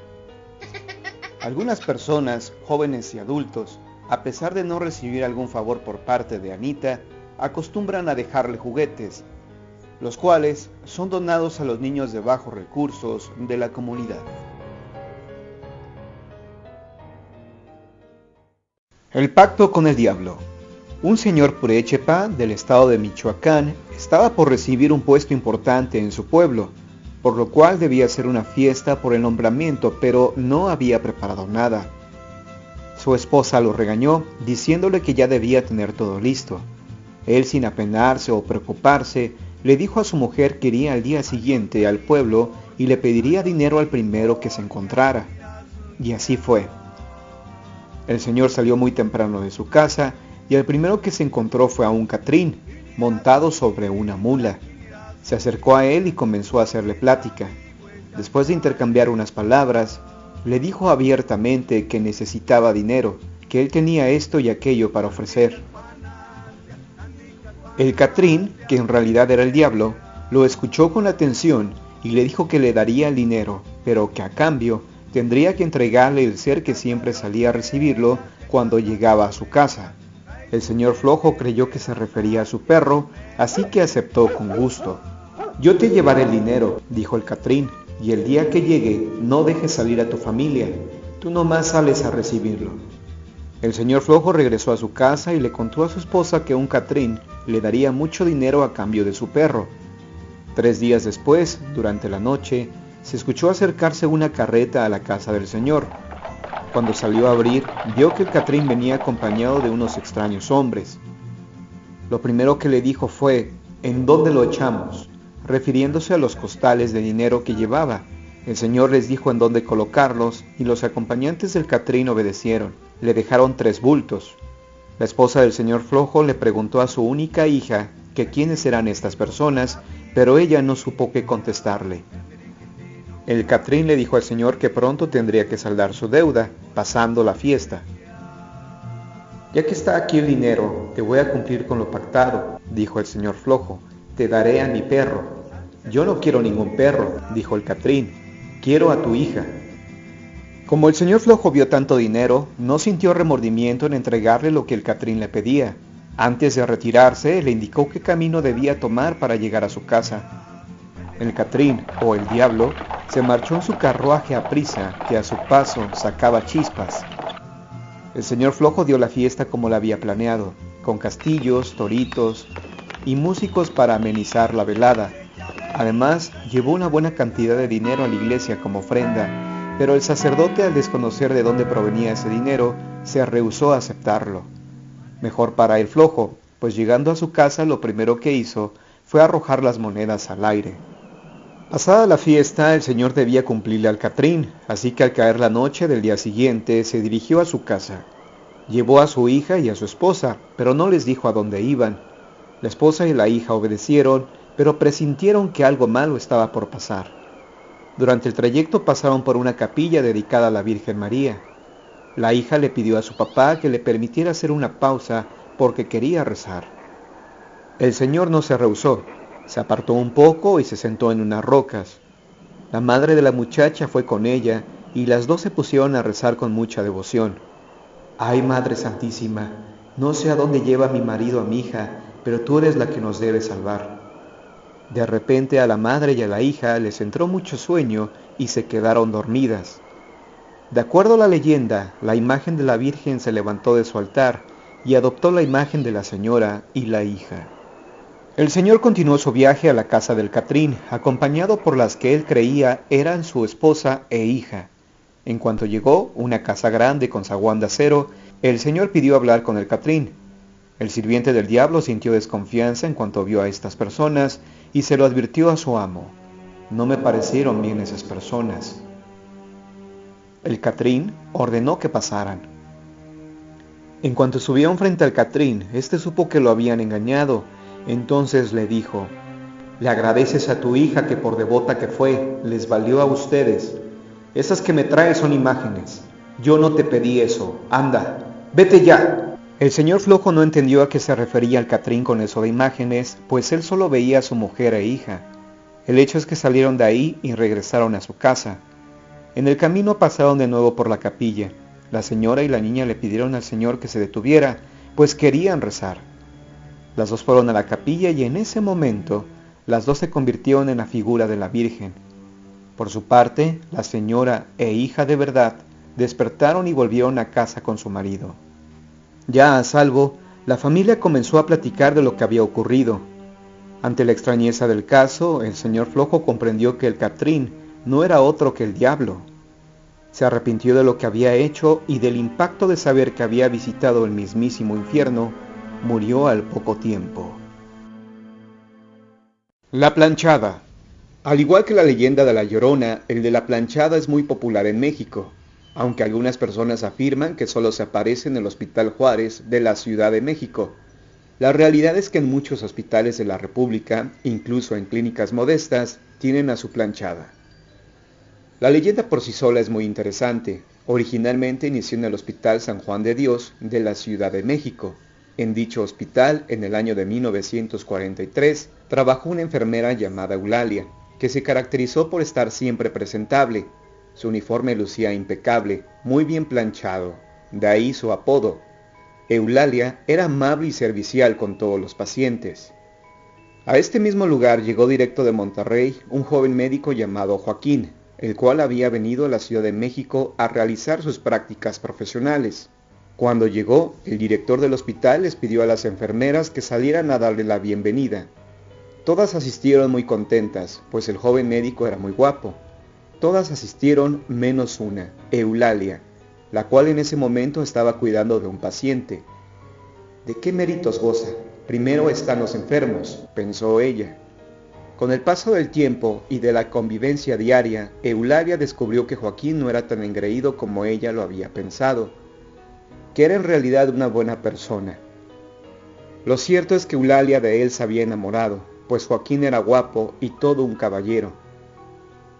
[SPEAKER 2] Algunas personas, jóvenes y adultos, a pesar de no recibir algún favor por parte de Anita, acostumbran a dejarle juguetes, los cuales son donados a los niños de bajos recursos de la comunidad. El pacto con el diablo. Un señor puréchepa del estado de Michoacán estaba por recibir un puesto importante en su pueblo, por lo cual debía hacer una fiesta por el nombramiento, pero no había preparado nada. Su esposa lo regañó, diciéndole que ya debía tener todo listo. Él, sin apenarse o preocuparse, le dijo a su mujer que iría al día siguiente al pueblo y le pediría dinero al primero que se encontrara. Y así fue. El señor salió muy temprano de su casa y el primero que se encontró fue a un catrín, montado sobre una mula. Se acercó a él y comenzó a hacerle plática. Después de intercambiar unas palabras, le dijo abiertamente que necesitaba dinero, que él tenía esto y aquello para ofrecer. El catrín, que en realidad era el diablo, lo escuchó con atención y le dijo que le daría el dinero, pero que a cambio tendría que entregarle el ser que siempre salía a recibirlo cuando llegaba a su casa. El señor Flojo creyó que se refería a su perro, así que aceptó con gusto. «Yo te llevaré el dinero», dijo el catrín, «y el día que llegue no dejes salir a tu familia, tú nomás sales a recibirlo». El señor Flojo regresó a su casa y le contó a su esposa que un catrín le daría mucho dinero a cambio de su perro. 3 días después, durante la noche, se escuchó acercarse una carreta a la casa del señor. Cuando salió a abrir, vio que el catrín venía acompañado de unos extraños hombres. Lo primero que le dijo fue, «¿En dónde lo echamos?», refiriéndose a los costales de dinero que llevaba. El señor les dijo en dónde colocarlos y los acompañantes del catrín obedecieron. Le dejaron 3 bultos. La esposa del señor Flojo le preguntó a su única hija que quiénes eran estas personas, pero ella no supo qué contestarle. El catrín le dijo al señor que pronto tendría que saldar su deuda, pasando la fiesta. «Ya que está aquí el dinero, te voy a cumplir con lo pactado», dijo el señor Flojo. «Te daré a mi perro». «Yo no quiero ningún perro», dijo el catrín. «Quiero a tu hija». Como el señor Flojo vio tanto dinero, no sintió remordimiento en entregarle lo que el catrín le pedía. Antes de retirarse, le indicó qué camino debía tomar para llegar a su casa. El catrín, o el diablo, se marchó en su carruaje a prisa, que a su paso sacaba chispas. El señor Flojo dio la fiesta como la había planeado, con castillos, toritos y músicos para amenizar la velada. Además, llevó una buena cantidad de dinero a la iglesia como ofrenda, pero el sacerdote, al desconocer de dónde provenía ese dinero, se rehusó a aceptarlo. Mejor para el Flojo, pues llegando a su casa lo primero que hizo fue arrojar las monedas al aire. Pasada la fiesta, el señor debía cumplirle al Catrín, así que al caer la noche del día siguiente se dirigió a su casa. Llevó a su hija y a su esposa, pero no les dijo a dónde iban. La esposa y la hija obedecieron, pero presintieron que algo malo estaba por pasar. Durante el trayecto pasaron por una capilla dedicada a la Virgen María. La hija le pidió a su papá que le permitiera hacer una pausa porque quería rezar. El señor no se rehusó, se apartó un poco y se sentó en unas rocas. La madre de la muchacha fue con ella y las dos se pusieron a rezar con mucha devoción. Ay, Madre Santísima, no sé a dónde lleva mi marido a mi hija, pero tú eres la que nos debe salvar. De repente a la madre y a la hija les entró mucho sueño y se quedaron dormidas. De acuerdo a la leyenda, la imagen de la Virgen se levantó de su altar y adoptó la imagen de la señora y la hija. El señor continuó su viaje a la casa del Catrín, acompañado por las que él creía eran su esposa e hija. En cuanto llegó, una casa grande con zaguán de acero, el señor pidió hablar con el Catrín. El sirviente del diablo sintió desconfianza en cuanto vio a estas personas y se lo advirtió a su amo. No me parecieron bien esas personas. El Catrín ordenó que pasaran. En cuanto subieron frente al Catrín, este supo que lo habían engañado. Entonces le dijo: le agradeces a tu hija que por devota que fue, les valió a ustedes. Esas que me traes son imágenes. Yo no te pedí eso. Anda, vete ya. El señor Flojo no entendió a qué se refería el Catrín con eso de imágenes, pues él solo veía a su mujer e hija. El hecho es que salieron de ahí y regresaron a su casa. En el camino pasaron de nuevo por la capilla. La señora y la niña le pidieron al señor que se detuviera, pues querían rezar. Las dos fueron a la capilla y en ese momento las dos se convirtieron en la figura de la Virgen. Por su parte, la señora e hija de verdad despertaron y volvieron a casa con su marido. Ya a salvo, la familia comenzó a platicar de lo que había ocurrido. Ante la extrañeza del caso, el señor Flojo comprendió que el Catrín no era otro que el diablo. Se arrepintió de lo que había hecho y del impacto de saber que había visitado el mismísimo infierno. Murió al poco tiempo. La planchada. Al igual que la leyenda de La Llorona, el de la planchada es muy popular en México, aunque algunas personas afirman que solo se aparece en el Hospital Juárez de la Ciudad de México. La realidad es que en muchos hospitales de la República, incluso en clínicas modestas, tienen a su planchada. La leyenda por sí sola es muy interesante. Originalmente inició en el Hospital San Juan de Dios de la Ciudad de México. En dicho hospital, en el año de 1943, trabajó una enfermera llamada Eulalia, que se caracterizó por estar siempre presentable. Su uniforme lucía impecable, muy bien planchado, de ahí su apodo. Eulalia era amable y servicial con todos los pacientes. A este mismo lugar llegó directo de Monterrey un joven médico llamado Joaquín, el cual había venido a la Ciudad de México a realizar sus prácticas profesionales. Cuando llegó, el director del hospital les pidió a las enfermeras que salieran a darle la bienvenida. Todas asistieron muy contentas, pues el joven médico era muy guapo. Todas asistieron menos una, Eulalia, la cual en ese momento estaba cuidando de un paciente. ¿De qué méritos goza? Primero están los enfermos, pensó ella. Con el paso del tiempo y de la convivencia diaria, Eulalia descubrió que Joaquín no era tan engreído como ella lo había pensado, que era en realidad una buena persona. Lo cierto es que Eulalia de él se había enamorado, pues Joaquín era guapo y todo un caballero.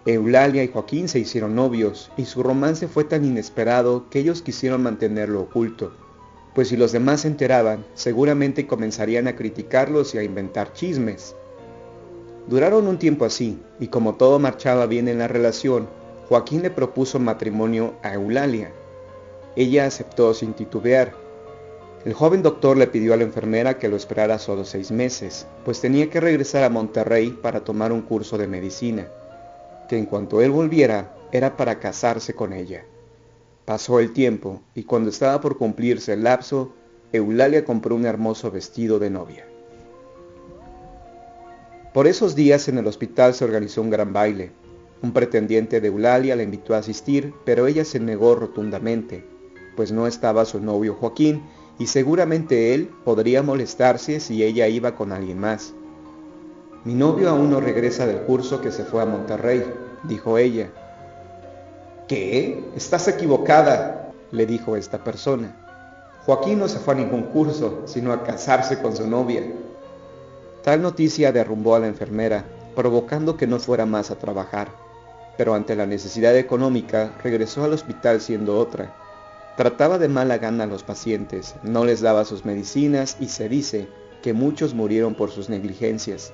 [SPEAKER 2] Eulalia y Joaquín se hicieron novios, y su romance fue tan inesperado que ellos quisieron mantenerlo oculto, pues si los demás se enteraban, seguramente comenzarían a criticarlos y a inventar chismes. Duraron un tiempo así, y como todo marchaba bien en la relación, Joaquín le propuso matrimonio a Eulalia. Ella aceptó sin titubear. El joven doctor le pidió a la enfermera que lo esperara solo 6 meses, pues tenía que regresar a Monterrey para tomar un curso de medicina, que en cuanto él volviera, era para casarse con ella. Pasó el tiempo, y cuando estaba por cumplirse el lapso, Eulalia compró un hermoso vestido de novia. Por esos días en el hospital se organizó un gran baile. Un pretendiente de Eulalia la invitó a asistir, pero ella se negó rotundamente, pues no estaba su novio Joaquín, y seguramente él podría molestarse si ella iba con alguien más. Mi novio aún no regresa del curso que se fue a Monterrey, dijo ella. ¿Qué? Estás equivocada, le dijo esta persona. Joaquín no se fue a ningún curso, sino a casarse con su novia. Tal noticia derrumbó a la enfermera, provocando que no fuera más a trabajar. Pero ante la necesidad económica, regresó al hospital siendo otra. Trataba de mala gana a los pacientes, no les daba sus medicinas y se dice que muchos murieron por sus negligencias.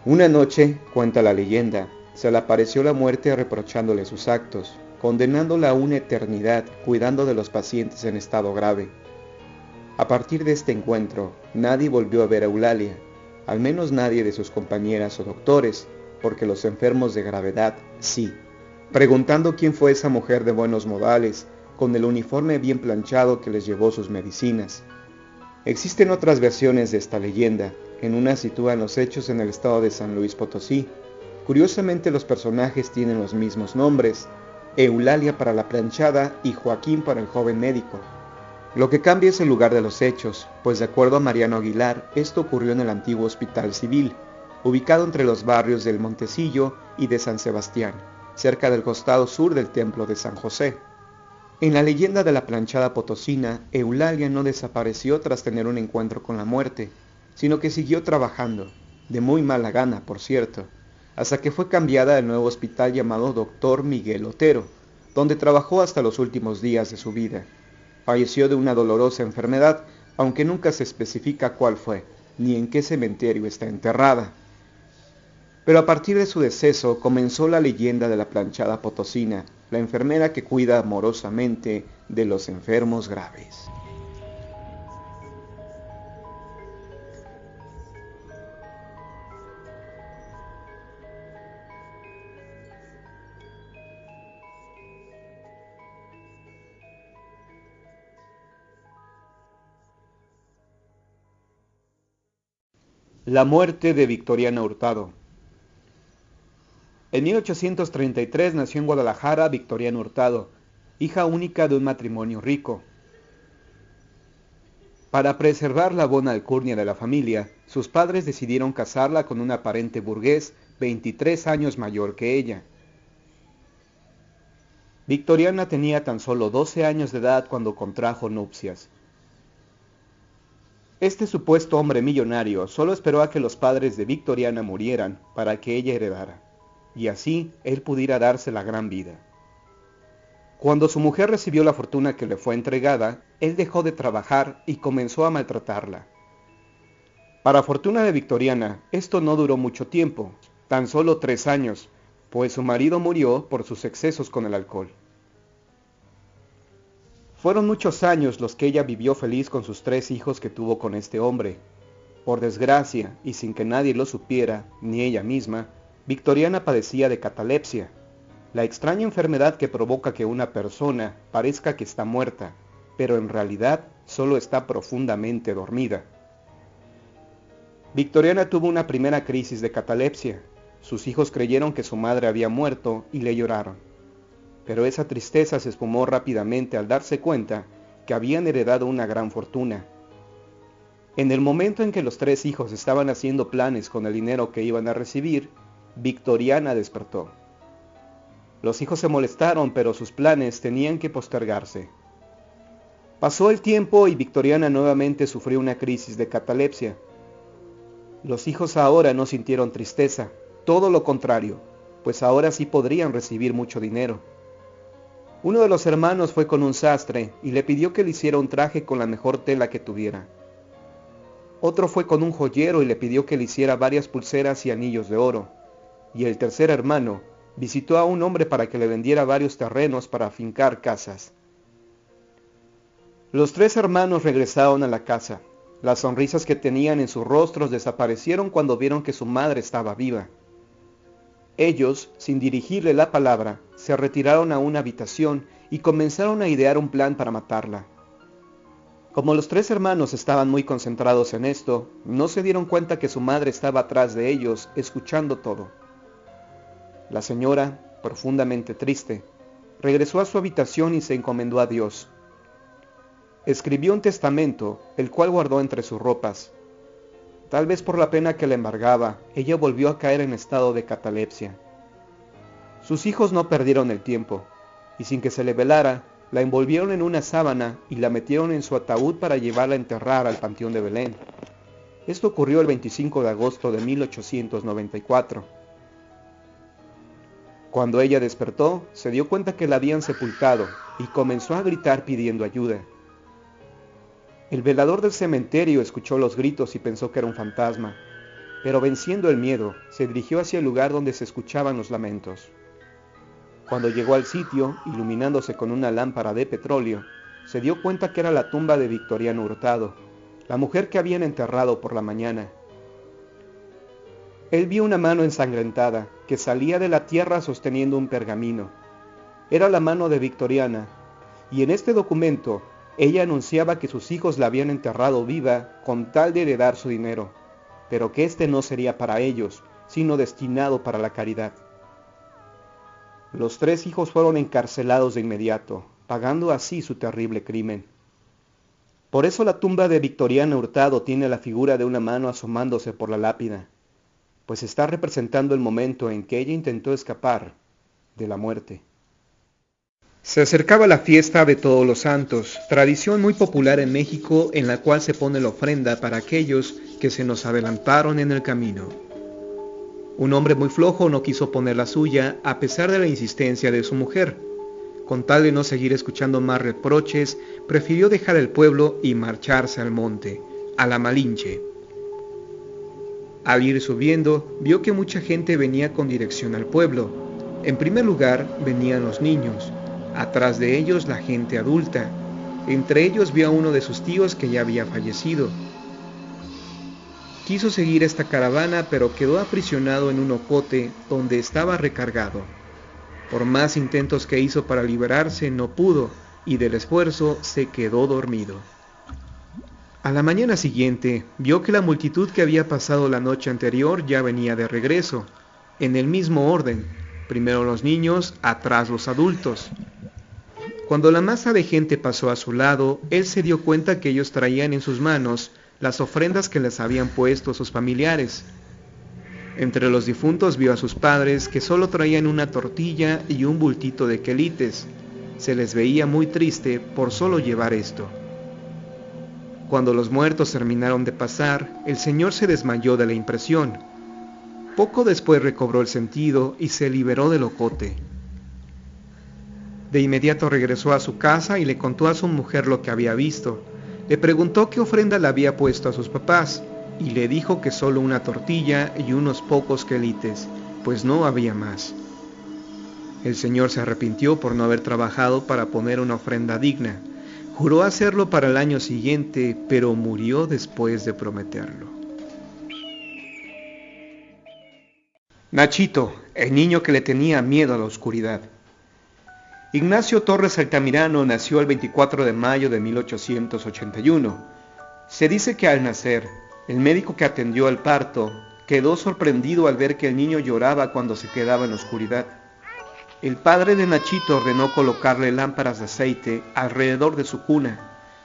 [SPEAKER 2] Una noche, cuenta la leyenda, se le apareció la muerte reprochándole sus actos, condenándola a una eternidad cuidando de los pacientes en estado grave. A partir de este encuentro, nadie volvió a ver a Eulalia, al menos nadie de sus compañeras o doctores, porque los enfermos de gravedad sí, preguntando quién fue esa mujer de buenos modales, con el uniforme bien planchado que les llevó sus medicinas. Existen otras versiones de esta leyenda. En una sitúan los hechos en el estado de San Luis Potosí. Curiosamente los personajes tienen los mismos nombres, Eulalia para la planchada y Joaquín para el joven médico. Lo que cambia es el lugar de los hechos, pues de acuerdo a Mariano Aguilar, esto ocurrió en el antiguo Hospital Civil, ubicado entre los barrios del Montecillo y de San Sebastián, cerca del costado sur del templo de San José. En la leyenda de la planchada potosina, Eulalia no desapareció tras tener un encuentro con la muerte, sino que siguió trabajando, de muy mala gana, por cierto, hasta que fue cambiada al nuevo hospital llamado Dr. Miguel Otero, donde trabajó hasta los últimos días de su vida. Falleció de una dolorosa enfermedad, aunque nunca se especifica cuál fue, ni en qué cementerio está enterrada. Pero a partir de su deceso comenzó la leyenda de la planchada potosina, la enfermera que cuida amorosamente de los enfermos graves. La muerte de Victoriana Hurtado. En 1833 nació en Guadalajara Victoriana Hurtado, hija única de un matrimonio rico. Para preservar la buena alcurnia de la familia, sus padres decidieron casarla con un aparente burgués 23 años mayor que ella. Victoriana tenía tan solo 12 años de edad cuando contrajo nupcias. Este supuesto hombre millonario solo esperó a que los padres de Victoriana murieran para que ella heredara, y así él pudiera darse la gran vida. Cuando su mujer recibió la fortuna que le fue entregada, él dejó de trabajar y comenzó a maltratarla. Para fortuna de Victoriana, esto no duró mucho tiempo, tan solo 3 años, pues su marido murió por sus excesos con el alcohol. Fueron muchos años los que ella vivió feliz con sus 3 hijos que tuvo con este hombre. Por desgracia, y sin que nadie lo supiera, ni ella misma, Victoriana padecía de catalepsia, la extraña enfermedad que provoca que una persona parezca que está muerta, pero en realidad solo está profundamente dormida. Victoriana tuvo una primera crisis de catalepsia. Sus hijos creyeron que su madre había muerto y le lloraron. Pero esa tristeza se esfumó rápidamente al darse cuenta que habían heredado una gran fortuna. En el momento en que los 3 hijos estaban haciendo planes con el dinero que iban a recibir, Victoriana despertó. Los hijos se molestaron, pero sus planes tenían que postergarse. Pasó el tiempo y Victoriana nuevamente sufrió una crisis de catalepsia. Los hijos ahora no sintieron tristeza, todo lo contrario, pues ahora sí podrían recibir mucho dinero. Uno de los hermanos fue con un sastre y le pidió que le hiciera un traje con la mejor tela que tuviera. Otro fue con un joyero y le pidió que le hiciera varias pulseras y anillos de oro. Y el tercer hermano visitó a un hombre para que le vendiera varios terrenos para afincar casas. Los 3 hermanos regresaron a la casa. Las sonrisas que tenían en sus rostros desaparecieron cuando vieron que su madre estaba viva. Ellos, sin dirigirle la palabra, se retiraron a una habitación y comenzaron a idear un plan para matarla. Como los 3 hermanos estaban muy concentrados en esto, no se dieron cuenta que su madre estaba atrás de ellos, escuchando todo. La señora, profundamente triste, regresó a su habitación y se encomendó a Dios. Escribió un testamento, el cual guardó entre sus ropas. Tal vez por la pena que la embargaba, ella volvió a caer en estado de catalepsia. Sus hijos no perdieron el tiempo, y sin que se le velara, la envolvieron en una sábana y la metieron en su ataúd para llevarla a enterrar al Panteón de Belén. Esto ocurrió el 25 de agosto de 1894. Cuando ella despertó, se dio cuenta que la habían sepultado y comenzó a gritar pidiendo ayuda. El velador del cementerio escuchó los gritos y pensó que era un fantasma, pero venciendo el miedo, se dirigió hacia el lugar donde se escuchaban los lamentos. Cuando llegó al sitio, iluminándose con una lámpara de petróleo, se dio cuenta que era la tumba de Victoriano Hurtado, la mujer que habían enterrado por la mañana. Él vio una mano ensangrentada que salía de la tierra sosteniendo un pergamino. Era la mano de Victoriana, y en este documento ella anunciaba que sus hijos la habían enterrado viva con tal de heredar su dinero, pero que este no sería para ellos, sino destinado para la caridad. Los 3 hijos fueron encarcelados de inmediato, pagando así su terrible crimen. Por eso la tumba de Victoriano Hurtado tiene la figura de una mano asomándose por la lápida, pues está representando el momento en que ella intentó escapar de la muerte. Se acercaba la fiesta de Todos los Santos, tradición muy popular en México en la cual se pone la ofrenda para aquellos que se nos adelantaron en el camino. Un hombre muy flojo no quiso poner la suya a pesar de la insistencia de su mujer. Con tal de no seguir escuchando más reproches, prefirió dejar el pueblo y marcharse al monte, a la Malinche. Al ir subiendo, vio que mucha gente venía con dirección al pueblo. En primer lugar venían los niños, atrás de ellos la gente adulta. Entre ellos vio a uno de sus tíos que ya había fallecido. Quiso seguir esta caravana, pero quedó aprisionado en un ocote donde estaba recargado. Por más intentos que hizo para liberarse, no pudo, y del esfuerzo se quedó dormido. A la mañana siguiente, vio que la multitud que había pasado la noche anterior ya venía de regreso, en el mismo orden, primero los niños, atrás los adultos. Cuando la masa de gente pasó a su lado, él se dio cuenta que ellos traían en sus manos las ofrendas que les habían puesto sus familiares. Entre los difuntos vio a sus padres que solo traían una tortilla y un bultito de quelites. Se les veía muy triste por solo llevar esto. Cuando los muertos terminaron de pasar, el señor se desmayó de la impresión. Poco después recobró el sentido y se liberó del ocote. De inmediato regresó a su casa y le contó a su mujer lo que había visto. Le preguntó qué ofrenda le había puesto a sus papás y le dijo que solo una tortilla y unos pocos quelites, pues no había más. El señor se arrepintió por no haber trabajado para poner una ofrenda digna. Juró hacerlo para el año siguiente, pero murió después de prometerlo. Nachito, el niño que le tenía miedo a la oscuridad. Ignacio Torres Altamirano nació el 24 de mayo de 1881. Se dice que al nacer, el médico que atendió al parto quedó sorprendido al ver que el niño lloraba cuando se quedaba en la oscuridad. El padre de Nachito ordenó colocarle lámparas de aceite alrededor de su cuna,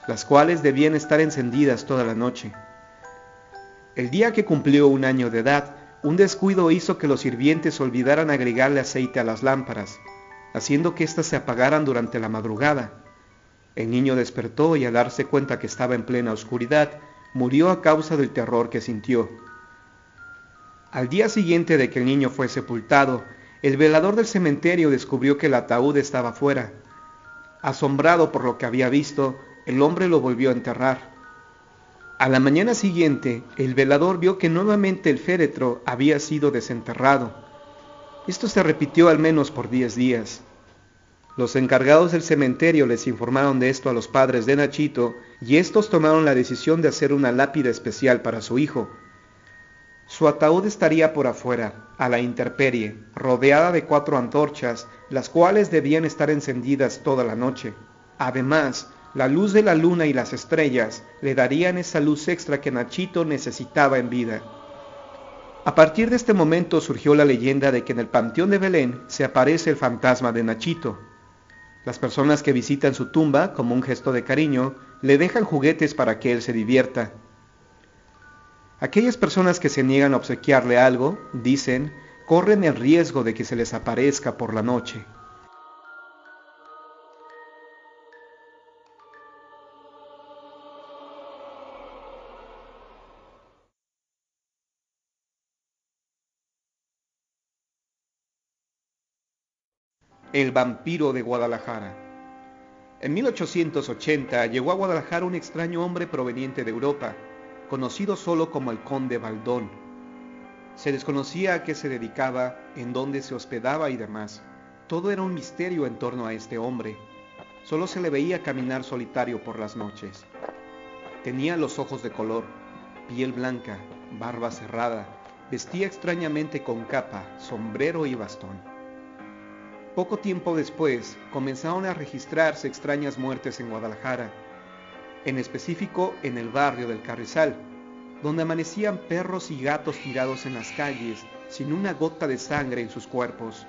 [SPEAKER 2] las cuales debían estar encendidas toda la noche. El día que cumplió 1 año de edad, un descuido hizo que los sirvientes olvidaran agregarle aceite a las lámparas, haciendo que éstas se apagaran durante la madrugada. El niño despertó y al darse cuenta que estaba en plena oscuridad, murió a causa del terror que sintió. Al día siguiente de que el niño fue sepultado, el velador del cementerio descubrió que el ataúd estaba fuera. Asombrado por lo que había visto, el hombre lo volvió a enterrar. A la mañana siguiente, el velador vio que nuevamente el féretro había sido desenterrado. Esto se repitió al menos por 10 días. Los encargados del cementerio les informaron de esto a los padres de Nachito y estos tomaron la decisión de hacer una lápida especial para su hijo. Su ataúd estaría por afuera, a la intemperie, rodeada de 4 antorchas, las cuales debían estar encendidas toda la noche. Además, la luz de la luna y las estrellas le darían esa luz extra que Nachito necesitaba en vida. A partir de este momento surgió la leyenda de que en el Panteón de Belén se aparece el fantasma de Nachito. Las personas que visitan su tumba, como un gesto de cariño, le dejan juguetes para que él se divierta. Aquellas personas que se niegan a obsequiarle algo, dicen, corren el riesgo de que se les aparezca por la noche. El vampiro de Guadalajara. En 1880 llegó a Guadalajara un extraño hombre proveniente de Europa, conocido solo como el Conde Baldón. Se desconocía a qué se dedicaba, en dónde se hospedaba y demás. Todo era un misterio en torno a este hombre. Solo se le veía caminar solitario por las noches. Tenía los ojos de color, piel blanca, barba cerrada, vestía extrañamente con capa, sombrero y bastón. Poco tiempo después, comenzaron a registrarse extrañas muertes en Guadalajara, en específico en el barrio del Carrizal, donde amanecían perros y gatos tirados en las calles, sin una gota de sangre en sus cuerpos.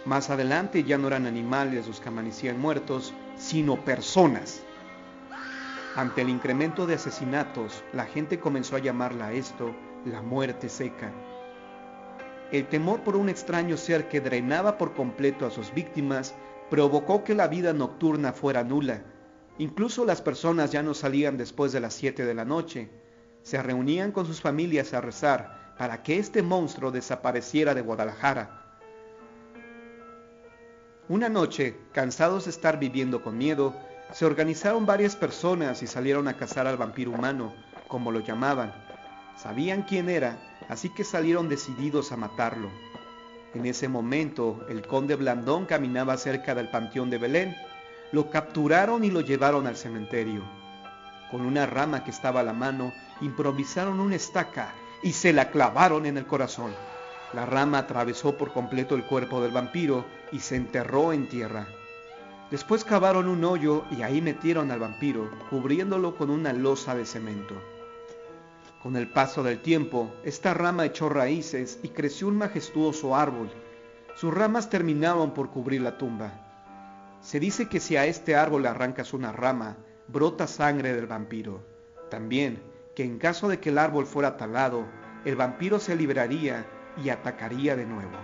[SPEAKER 2] Más adelante ya no eran animales los que amanecían muertos, sino personas. Ante el incremento de asesinatos, la gente comenzó a llamarla a esto la muerte seca. El temor por un extraño ser que drenaba por completo a sus víctimas provocó que la vida nocturna fuera nula. Incluso las personas ya no salían después de las 7 de la noche. Se reunían con sus familias a rezar para que este monstruo desapareciera de Guadalajara. Una noche, cansados de estar viviendo con miedo, se organizaron varias personas y salieron a cazar al vampiro humano, como lo llamaban. Sabían quién era, así que salieron decididos a matarlo. En ese momento, el conde Blandón caminaba cerca del panteón de Belén. Lo capturaron y lo llevaron al cementerio. Con una rama que estaba a la mano, improvisaron una estaca y se la clavaron en el corazón. La rama atravesó por completo el cuerpo del vampiro y se enterró en tierra. Después cavaron un hoyo y ahí metieron al vampiro, cubriéndolo con una losa de cemento. Con el paso del tiempo, esta rama echó raíces y creció un majestuoso árbol. Sus ramas terminaron por cubrir la tumba. Se dice que si a este árbol le arrancas una rama, brota sangre del vampiro. También que en caso de que el árbol fuera talado, el vampiro se liberaría y atacaría de nuevo.